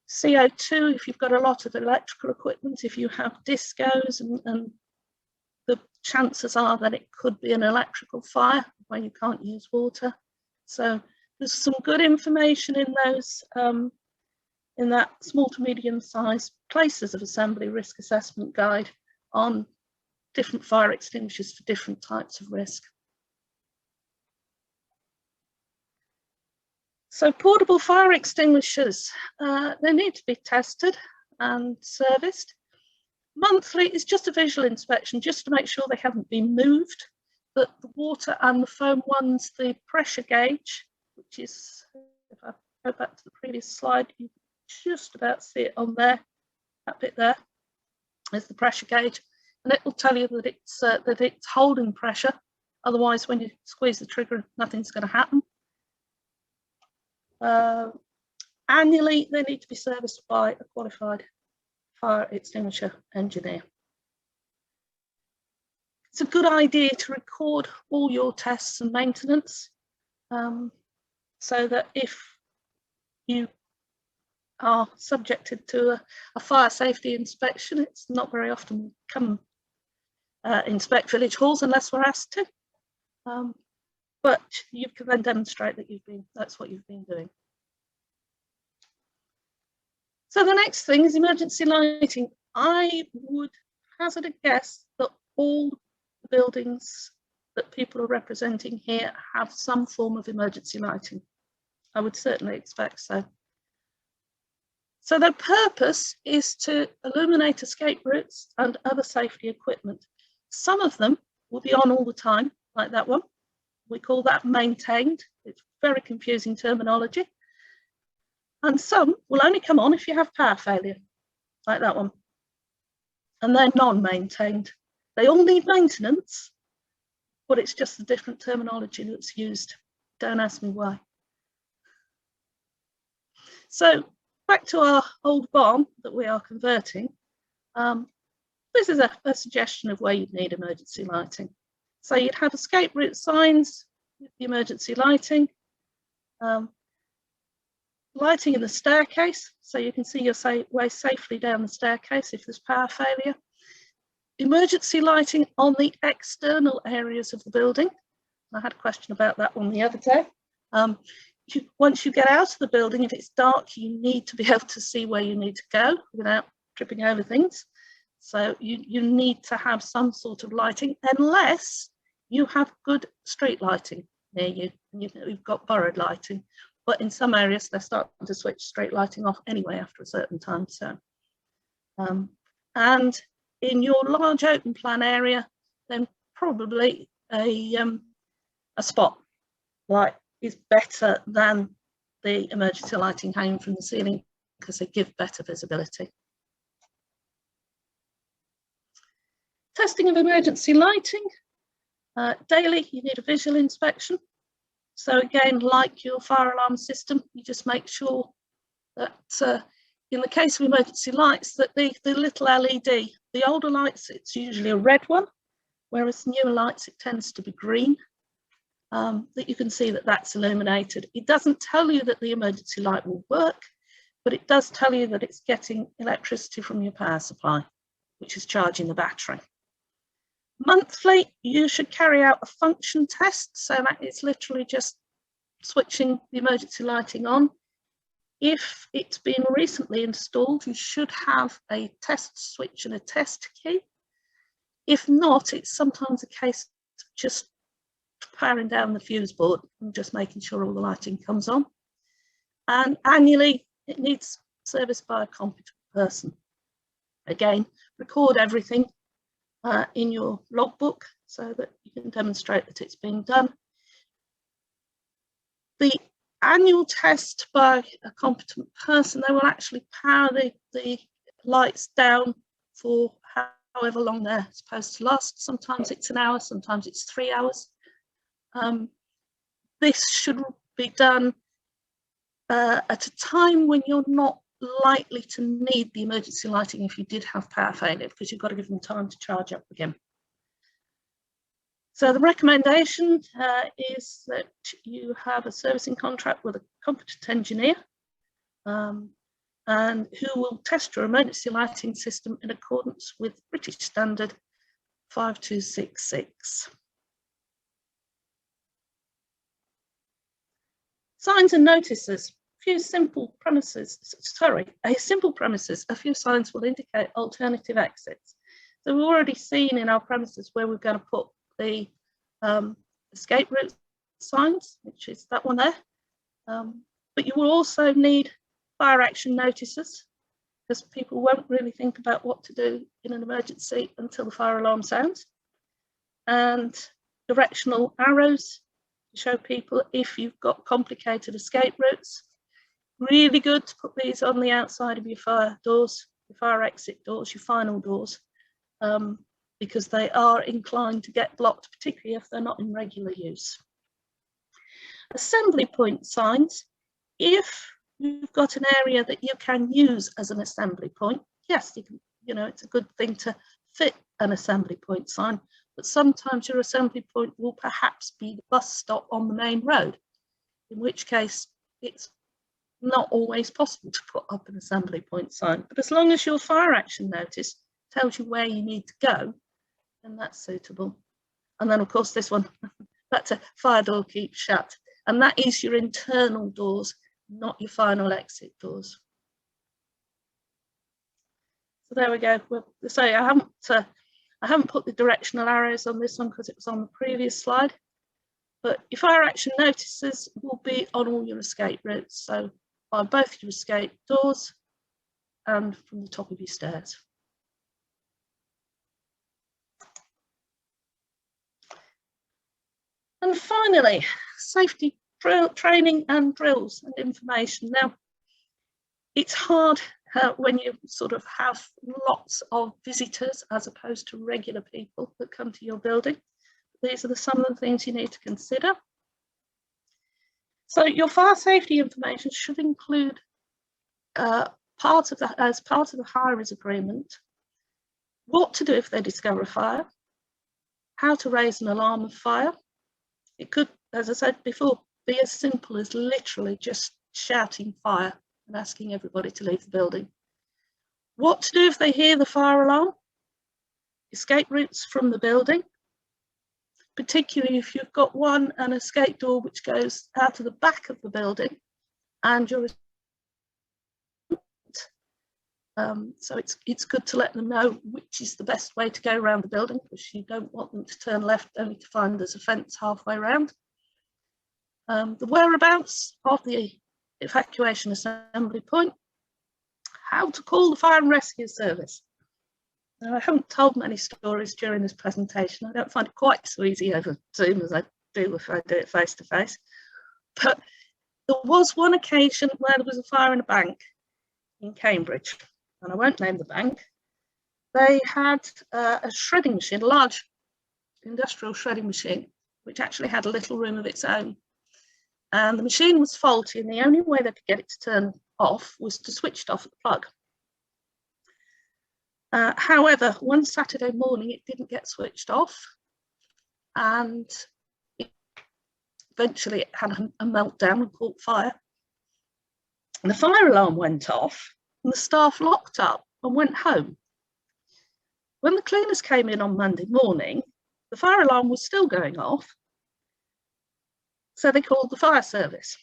CO2, if you've got a lot of electrical equipment, if you have discos, and the chances are that it could be an electrical fire where you can't use water. So there's some good information in those in that small to medium sized places of assembly risk assessment guide on different fire extinguishers for different types of risk. So portable fire extinguishers, they need to be tested and serviced. Monthly is just a visual inspection, just to make sure they haven't been moved, that the water and the foam ones, the pressure gauge, which is, if I go back to the previous slide, you just about see it on there, that bit there is the pressure gauge, and it will tell you that it's holding pressure Otherwise, when you squeeze the trigger, nothing's going to happen. Annually, they need to be serviced by a qualified fire extinguisher engineer. It's a good idea to record all your tests and maintenance, so that if you are subjected to a fire safety inspection, it's not very often we come inspect village halls unless we're asked to, but you can then demonstrate that that's what you've been doing. So the next thing is emergency lighting. I would hazard a guess that all the buildings that people are representing here have some form of emergency lighting. I would certainly expect so. So their purpose is to illuminate escape routes and other safety equipment. Some of them will be on all the time, like that one. We call that maintained. It's very confusing terminology. And some will only come on if you have power failure, like that one. And they're non-maintained. They all need maintenance, but it's just a different terminology that's used. Don't ask me why. So back to our old barn that we are converting. This is a suggestion of where you'd need emergency lighting. So you'd have escape route signs with the emergency lighting. Lighting in the staircase, so you can see your way safely down the staircase if there's power failure. Emergency lighting on the external areas of the building. I had a question about that one the other day. Once you get out of the building, if it's dark, you need to be able to see where you need to go without tripping over things. So you need to have some sort of lighting, unless you have good street lighting near you and you've got borrowed lighting. But in some areas, they're starting to switch street lighting off anyway after a certain time. So, and in your large open plan area, then probably a spot light is better than the emergency lighting hanging from the ceiling, because they give better visibility. Testing of emergency lighting. Daily, you need a visual inspection. So again, like your fire alarm system, you just make sure that in the case of emergency lights, that the little LED, the older lights, it's usually a red one, whereas newer lights, it tends to be green, that you can see that that's illuminated. It doesn't tell you that the emergency light will work, but it does tell you that it's getting electricity from your power supply, which is charging the battery. Monthly, you should carry out a function test, so that is literally just switching the emergency lighting on. If it's been recently installed, you should have a test switch and a test key. If not, it's sometimes a case of just powering down the fuse board and just making sure all the lighting comes on. And annually, it needs service by a competent person. Again, record everything in your logbook so that you can demonstrate that it's being done. The annual test by a competent person, they will actually power the lights down for however long they're supposed to last. Sometimes it's an hour, sometimes it's 3 hours. This should be done at a time when you're not likely to need the emergency lighting if you did have power failure, because you've got to give them time to charge up again. So the recommendation is that you have a servicing contract with a competent engineer and who will test your emergency lighting system in accordance with British Standard 5266. Signs and notices. A simple premises, a few signs will indicate alternative exits. So we've already seen in our premises where we're going to put the escape route signs, which is that one there. But you will also need fire action notices, because people won't really think about what to do in an emergency until the fire alarm sounds. And directional arrows to show people if you've got complicated escape routes. Really good to put these on the outside of your fire doors, your fire exit doors, your final doors, because they are inclined to get blocked, particularly if they're not in regular use. Assembly point signs, if you've got an area that you can use as an assembly point, yes, you can, you know, it's a good thing to fit an assembly point sign, but sometimes your assembly point will perhaps be the bus stop on the main road, in which case it's not always possible to put up an assembly point sign. But as long as your fire action notice tells you where you need to go, then that's suitable. And then of course this one, that's a fire door keeps shut, and that is your internal doors, not your final exit doors. So there we go. Well, sorry, I haven't put the directional arrows on this one because it was on the previous slide, but your fire action notices will be on all your escape routes, so by both your escape doors and from the top of your stairs. And finally, safety training and drills and information. Now, it's hard when you sort of have lots of visitors as opposed to regular people that come to your building. These are some of the things you need to consider. So your fire safety information should include as part of the hires agreement, what to do if they discover a fire, how to raise an alarm of fire. It could, as I said before, be as simple as literally just shouting fire and asking everybody to leave the building. What to do if they hear the fire alarm, escape routes from the building, particularly if you've got an escape door which goes out of the back of the building and you're so it's good to let them know which is the best way to go around the building, because you don't want them to turn left only to find there's a fence halfway around. The whereabouts of the evacuation assembly point, how to call the fire and rescue service. Now, I haven't told many stories during this presentation. I don't find it quite so easy over Zoom as I do if I do it face to face. But there was one occasion where there was a fire in a bank in Cambridge, and I won't name the bank. They had a shredding machine, a large industrial shredding machine, which actually had a little room of its own. And the machine was faulty, and the only way they could get it to turn off was to switch it off at the plug. However, one Saturday morning it didn't get switched off, and eventually it had a meltdown and caught fire. And the fire alarm went off and the staff locked up and went home. When the cleaners came in on Monday morning, the fire alarm was still going off, so they called the fire service.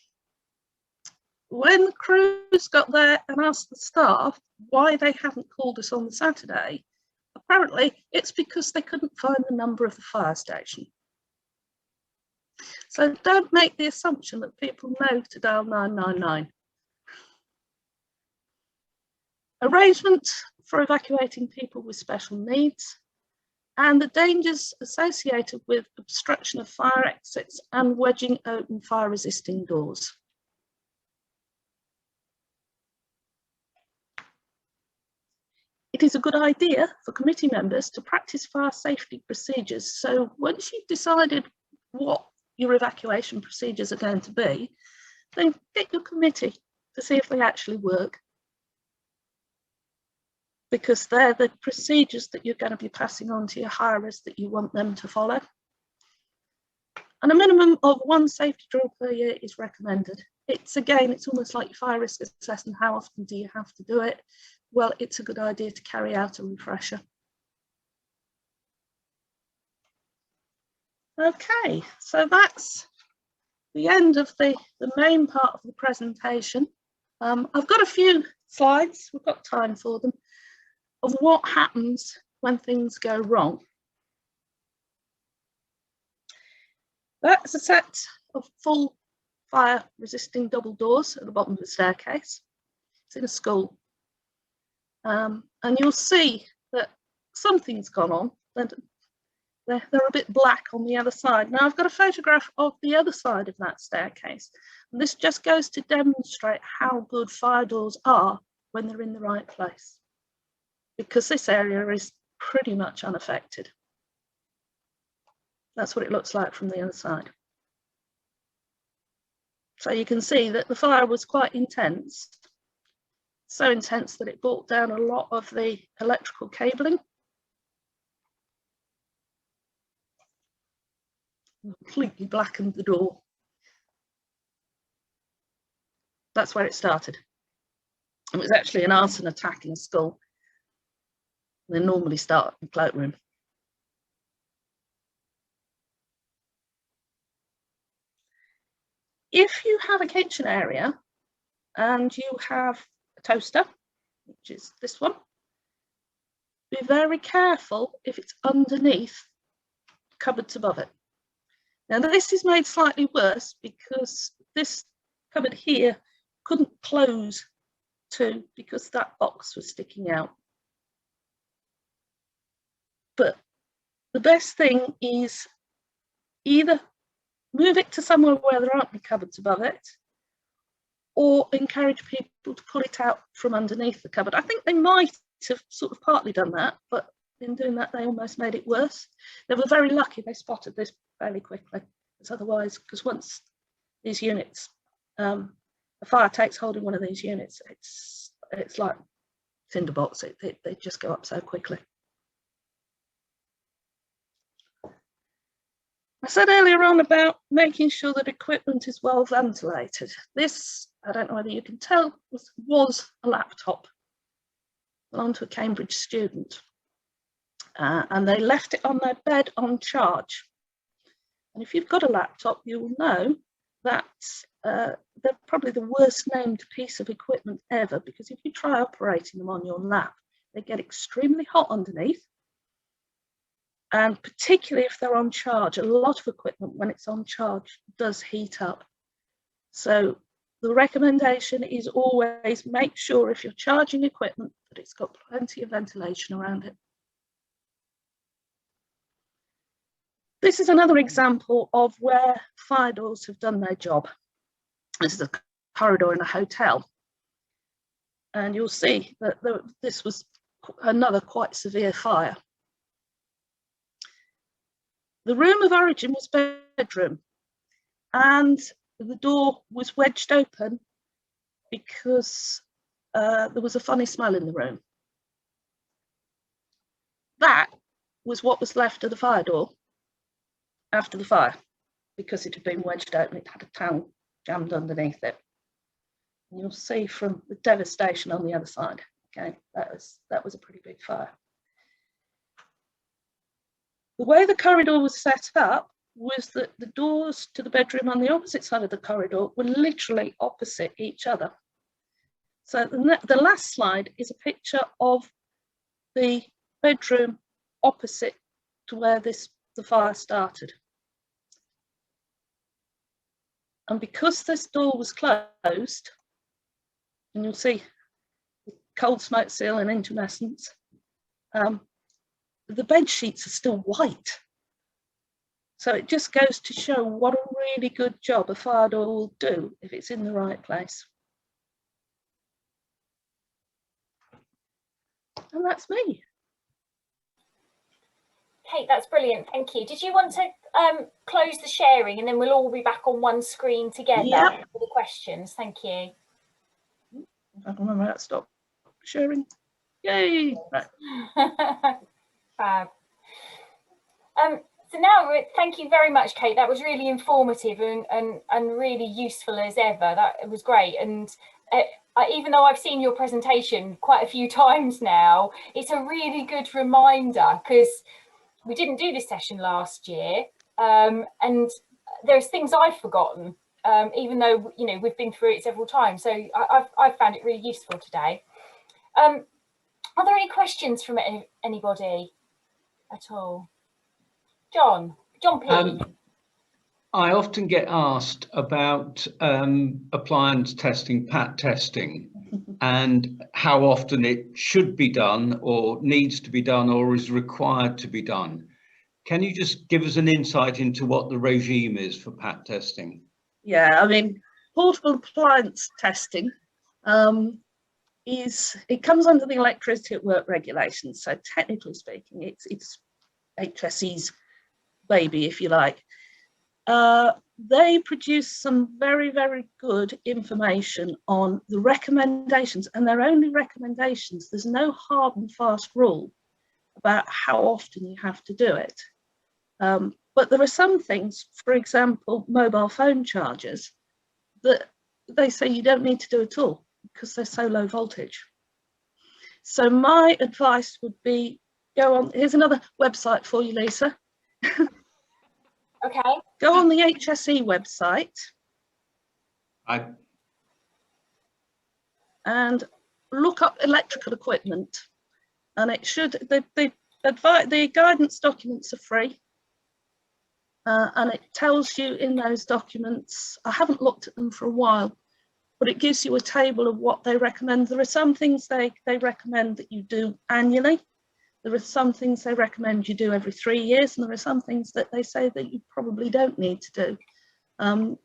When the crews got there and asked the staff why they hadn't called us on the Saturday, apparently it's because they couldn't find the number of the fire station. So don't make the assumption that people know to dial 999. Arrangement for evacuating people with special needs, and the dangers associated with obstruction of fire exits and wedging open fire resisting doors. It is a good idea for committee members to practice fire safety procedures. So once you've decided what your evacuation procedures are going to be, then get your committee to see if they actually work, because they're the procedures that you're going to be passing on to your hirers that you want them to follow. And a minimum of 1 safety drill per year is recommended. It's almost like your fire risk assessment. How often do you have to do it? Well, it's a good idea to carry out a refresher. Okay, so that's the end of the main part of the presentation. I've got a few slides, we've got time for them, of what happens when things go wrong. That's a set of full fire resisting double doors at the bottom of the staircase. It's in a school. And you'll see that something's gone on. They're a bit black on the other side. Now I've got a photograph of the other side of that staircase. And this just goes to demonstrate how good fire doors are when they're in the right place, because this area is pretty much unaffected. That's what it looks like from the other side. So you can see that the fire was quite intense, so intense that it brought down a lot of the electrical cabling. Completely blackened the door. That's where it started. It was actually an arson attack in a school. They normally start in the cloakroom. If you have a kitchen area and you have a toaster, which is this one, be very careful if it's underneath cupboards above it. Now this is made slightly worse because this cupboard here couldn't close to because that box was sticking out. But the best thing is either move it to somewhere where there aren't any cupboards above it, or encourage people to pull it out from underneath the cupboard. I think they might have sort of partly done that, but in doing that, they almost made it worse. They were very lucky they spotted this fairly quickly, because otherwise, because once these units, a fire takes hold in one of these units, it's like tinderbox, they just go up so quickly. I said earlier on about making sure that equipment is well ventilated. This, I don't know whether you can tell, was a laptop, belonged to a Cambridge student. And they left it on their bed on charge. And if you've got a laptop, you will know that they're probably the worst named piece of equipment ever, because if you try operating them on your lap, they get extremely hot underneath. And particularly if they're on charge, a lot of equipment when it's on charge does heat up. So the recommendation is always make sure if you're charging equipment that it's got plenty of ventilation around it. This is another example of where fire doors have done their job. This is a corridor in a hotel. And you'll see that this was another quite severe fire. The room of origin was bedroom, and the door was wedged open because there was a funny smell in the room. That was what was left of the fire door after the fire, because it had been wedged open. It had a towel jammed underneath it. And you'll see from the devastation on the other side. Okay, that was a pretty big fire. The way the corridor was set up was that the doors to the bedroom on the opposite side of the corridor were literally opposite each other. So the last slide is a picture of the bedroom opposite to where the fire started. And because this door was closed, and you'll see the cold smoke seal and intumescence, the bed sheets are still white. So it just goes to show what a really good job a fire door will do if it's in the right place. And that's me. Kate, that's brilliant. Thank you. Did you want to close the sharing and then we'll all be back on one screen together for the questions? Thank you. I can remember how to stop sharing. Yay! Right. Fab. So now, thank you very much, Kate. That was really informative and really useful as ever. That was great. And even though I've seen your presentation quite a few times now, it's a really good reminder, because we didn't do this session last year, and there's things I've forgotten, even though we've been through it several times. So I've found it really useful today. Are there any questions from anybody at all? John P. I often get asked about appliance testing, PAT testing, and how often it should be done or needs to be done or is required to be done. Can you just give us an insight into what the regime is for PAT testing? Yeah, I mean, portable appliance testing it comes under the Electricity at Work regulations. So technically speaking, it's HSE's baby, if you like. They produce some very, very good information on the recommendations, and they're only recommendations. There's no hard and fast rule about how often you have to do it. But there are some things, for example, mobile phone chargers, that they say you don't need to do at all because they're so low voltage. So my advice would be, go on, here's another website for you, Lisa. Okay. Go on the HSE website and look up electrical equipment. And it should, the guidance documents are free. And it tells you in those documents, I haven't looked at them for a while, but it gives you a table of what they recommend. There are some things they recommend that you do annually. There are some things they recommend you do every 3 years, and there are some things that they say that you probably don't need to do.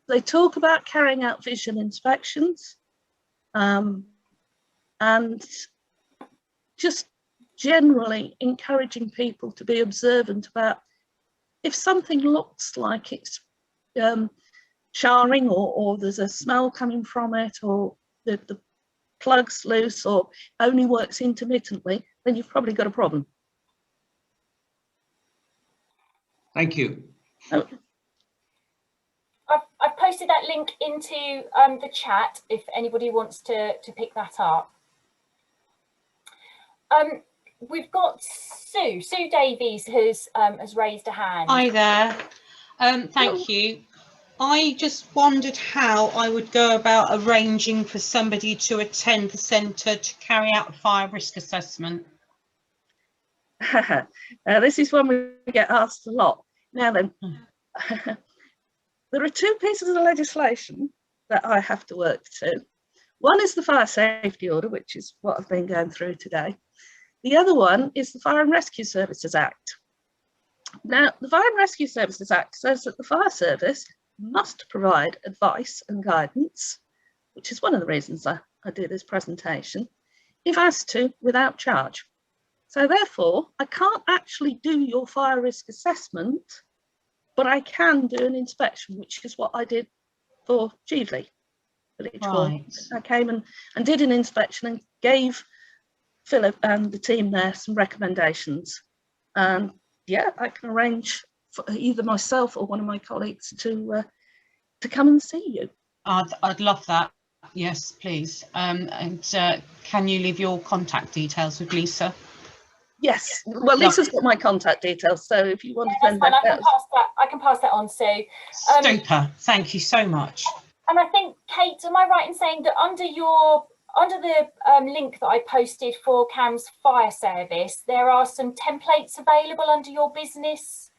They talk about carrying out visual inspections and just generally encouraging people to be observant about if something looks like it's charring or there's a smell coming from it, or the plug's loose or only works intermittently, then you've probably got a problem. Thank you. Oh. I've posted that link into the chat if anybody wants to pick that up. We've got Sue Davies has raised a hand. Hi there. Thank you. I just wondered how I would go about arranging for somebody to attend the centre to carry out a fire risk assessment. This is one we get asked a lot. Now then, there are two pieces of legislation that I have to work to. One is the Fire Safety Order, which is what I've been going through today. The other one is the Fire and Rescue Services Act. Now, the Fire and Rescue Services Act says that the fire service must provide advice and guidance, which is one of the reasons I do this presentation, if asked to, without charge. So therefore, I can't actually do your fire risk assessment, but I can do an inspection, which is what I did for Jeevely Village Hall. Right. I came and did an inspection and gave Philip and the team there some recommendations. And yeah, I can arrange for either myself or one of my colleagues to come and see you. I'd love that. Yes, please. Can you leave your contact details with Lisa? Yes. Well, Lisa's got my contact details, so if you want to send that, that, I can pass that on, Sue. Super. Thank you so much. And I think, Kate, am I right in saying that under the link that I posted for Cam's fire service, there are some templates available under your business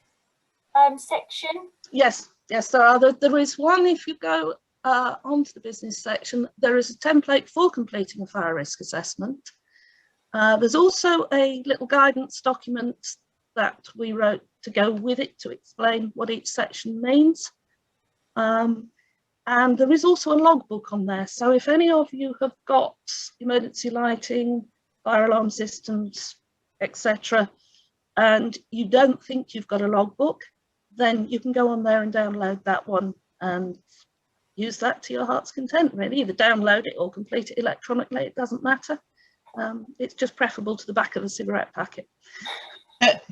section? Yes, there are. There is one, if you go onto the business section, there is a template for completing a fire risk assessment. There's also a little guidance document that we wrote to go with it to explain what each section means. And there is also a logbook on there. So if any of you have got emergency lighting, fire alarm systems, etc., and you don't think you've got a logbook, then you can go on there and download that one and use that to your heart's content, really. Either download it or complete it electronically, it doesn't matter. It's just preferable to the back of a cigarette packet.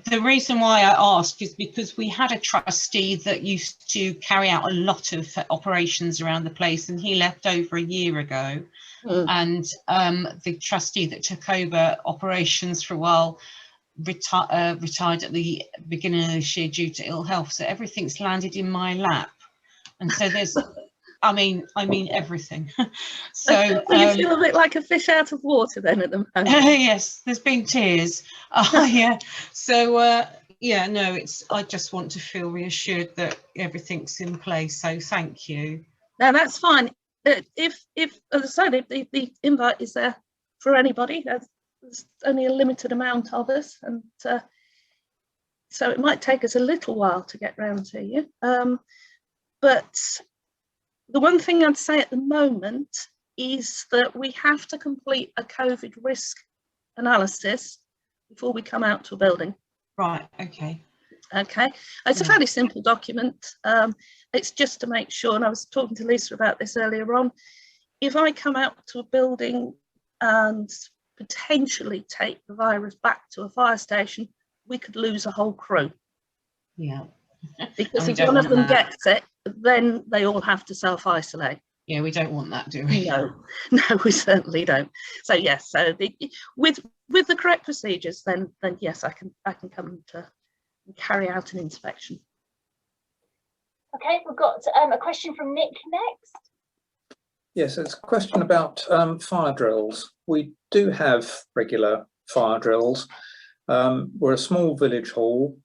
The reason why I asked is because we had a trustee that used to carry out a lot of operations around the place, and he left over a year ago. And the trustee that took over operations for a while retired at the beginning of this year due to ill health. So everything's landed in my lap. And so there's, I mean everything. So you feel a bit like a fish out of water then at the moment. Yes, there's been tears. Yeah. So yeah, no, I just want to feel reassured that everything's in place. So thank you. No, that's fine. If as I said, if the invite is there for anybody, there's only a limited amount of us, and so it might take us a little while to get round to you. But the one thing I'd say at the moment is that we have to complete a COVID risk analysis before we come out to a building. Right, okay. Okay, it's a fairly simple document. It's just to make sure, and I was talking to Lisa about this earlier on, if I come out to a building and potentially take the virus back to a fire station, we could lose a whole crew. Yeah. Because we if don't one of want them that. gets it, then they all have to self-isolate. Yeah, we don't want that, do we? No, no, we certainly don't. So yes, so with the correct procedures, then yes, I can come to carry out an inspection. Okay, we've got a question from Nick next. Yes, it's a question about fire drills. We do have regular fire drills. We're a small village hall.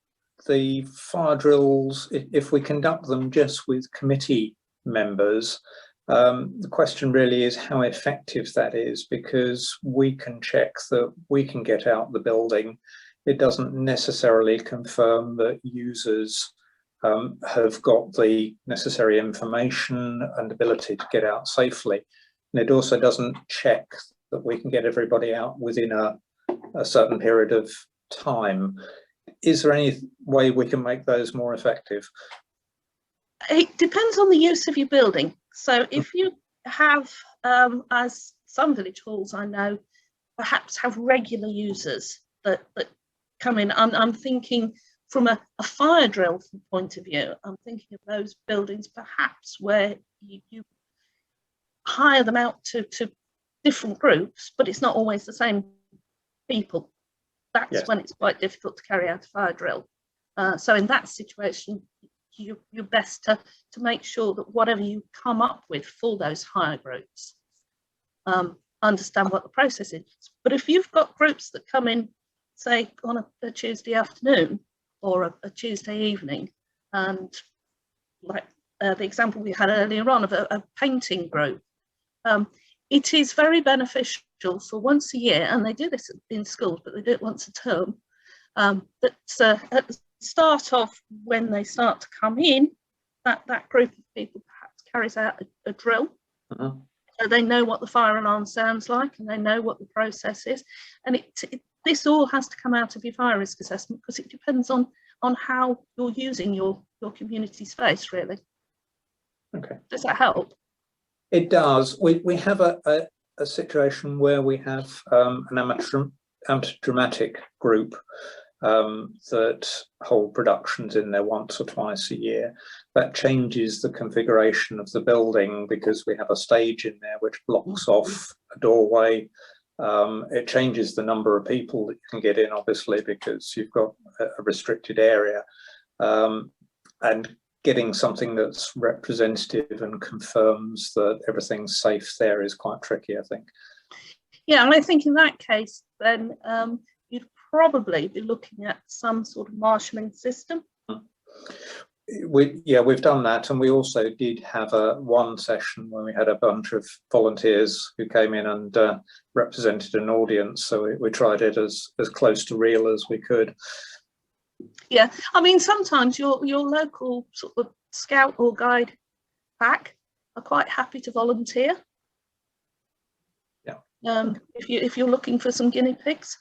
The fire drills, if we conduct them just with committee members, the question really is how effective that is, because we can check that we can get out the building. It doesn't necessarily confirm that users have got the necessary information and ability to get out safely. And it also doesn't check that we can get everybody out within a certain period of time. Is there any way we can make those more effective? It depends on the use of your building. So if you have, as some village halls I know, perhaps have regular users that come in, I'm thinking from a fire drill point of view, I'm thinking of those buildings perhaps where you hire them out to different groups, but it's not always the same people. That's Yes. when it's quite difficult to carry out a fire drill. So in that situation, you're best to make sure that whatever you come up with for those hire groups, understand what the process is. But if you've got groups that come in, say on a Tuesday afternoon or a Tuesday evening, and like the example we had earlier on of a painting group, it is very beneficial for once a year, and they do this in schools, but they do it once a term, that at the start of when they start to come in, that group of people perhaps carries out a drill. So they know what the fire alarm sounds like, and they know what the process is, and this all has to come out of your fire risk assessment, because it depends on how you're using your community space, really. Okay. Does that help? It does. We have a situation where we have an amateur dramatic group that hold productions in there once or twice a year. That changes the configuration of the building because we have a stage in there which blocks off a doorway. It changes the number of people that you can get in, obviously, because you've got a restricted area. And getting something that's representative and confirms that everything's safe there is quite tricky, I think. Yeah, and I think in that case, then you'd probably be looking at some sort of marshalling system. We've done that, and we also did have one session where we had a bunch of volunteers who came in and represented an audience. So we tried it as close to real as we could. Yeah, I mean, sometimes your local sort of scout or guide pack are quite happy to volunteer. Yeah. If you're looking for some guinea pigs.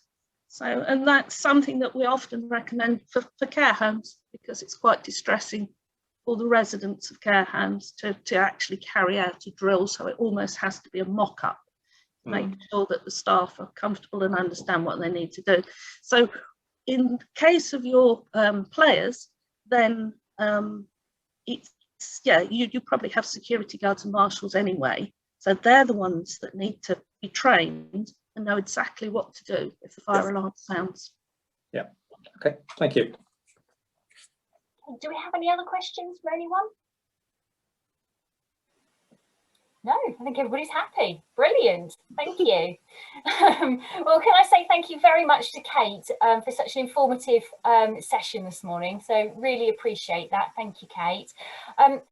So, and that's something that we often recommend for care homes, because it's quite distressing for the residents of care homes to actually carry out a drill. So it almost has to be a mock-up, make sure that the staff are comfortable and understand what they need to do. So in case of your players, then you probably have security guards and marshals anyway. So they're the ones that need to be trained and know exactly what to do if the fire alarm sounds. Yeah. Okay. Thank you. Do we have any other questions from anyone? No, I think everybody's happy. Brilliant. Thank you. Well, can I say thank you very much to Kate for such an informative session this morning. So really appreciate that. Thank you, Kate.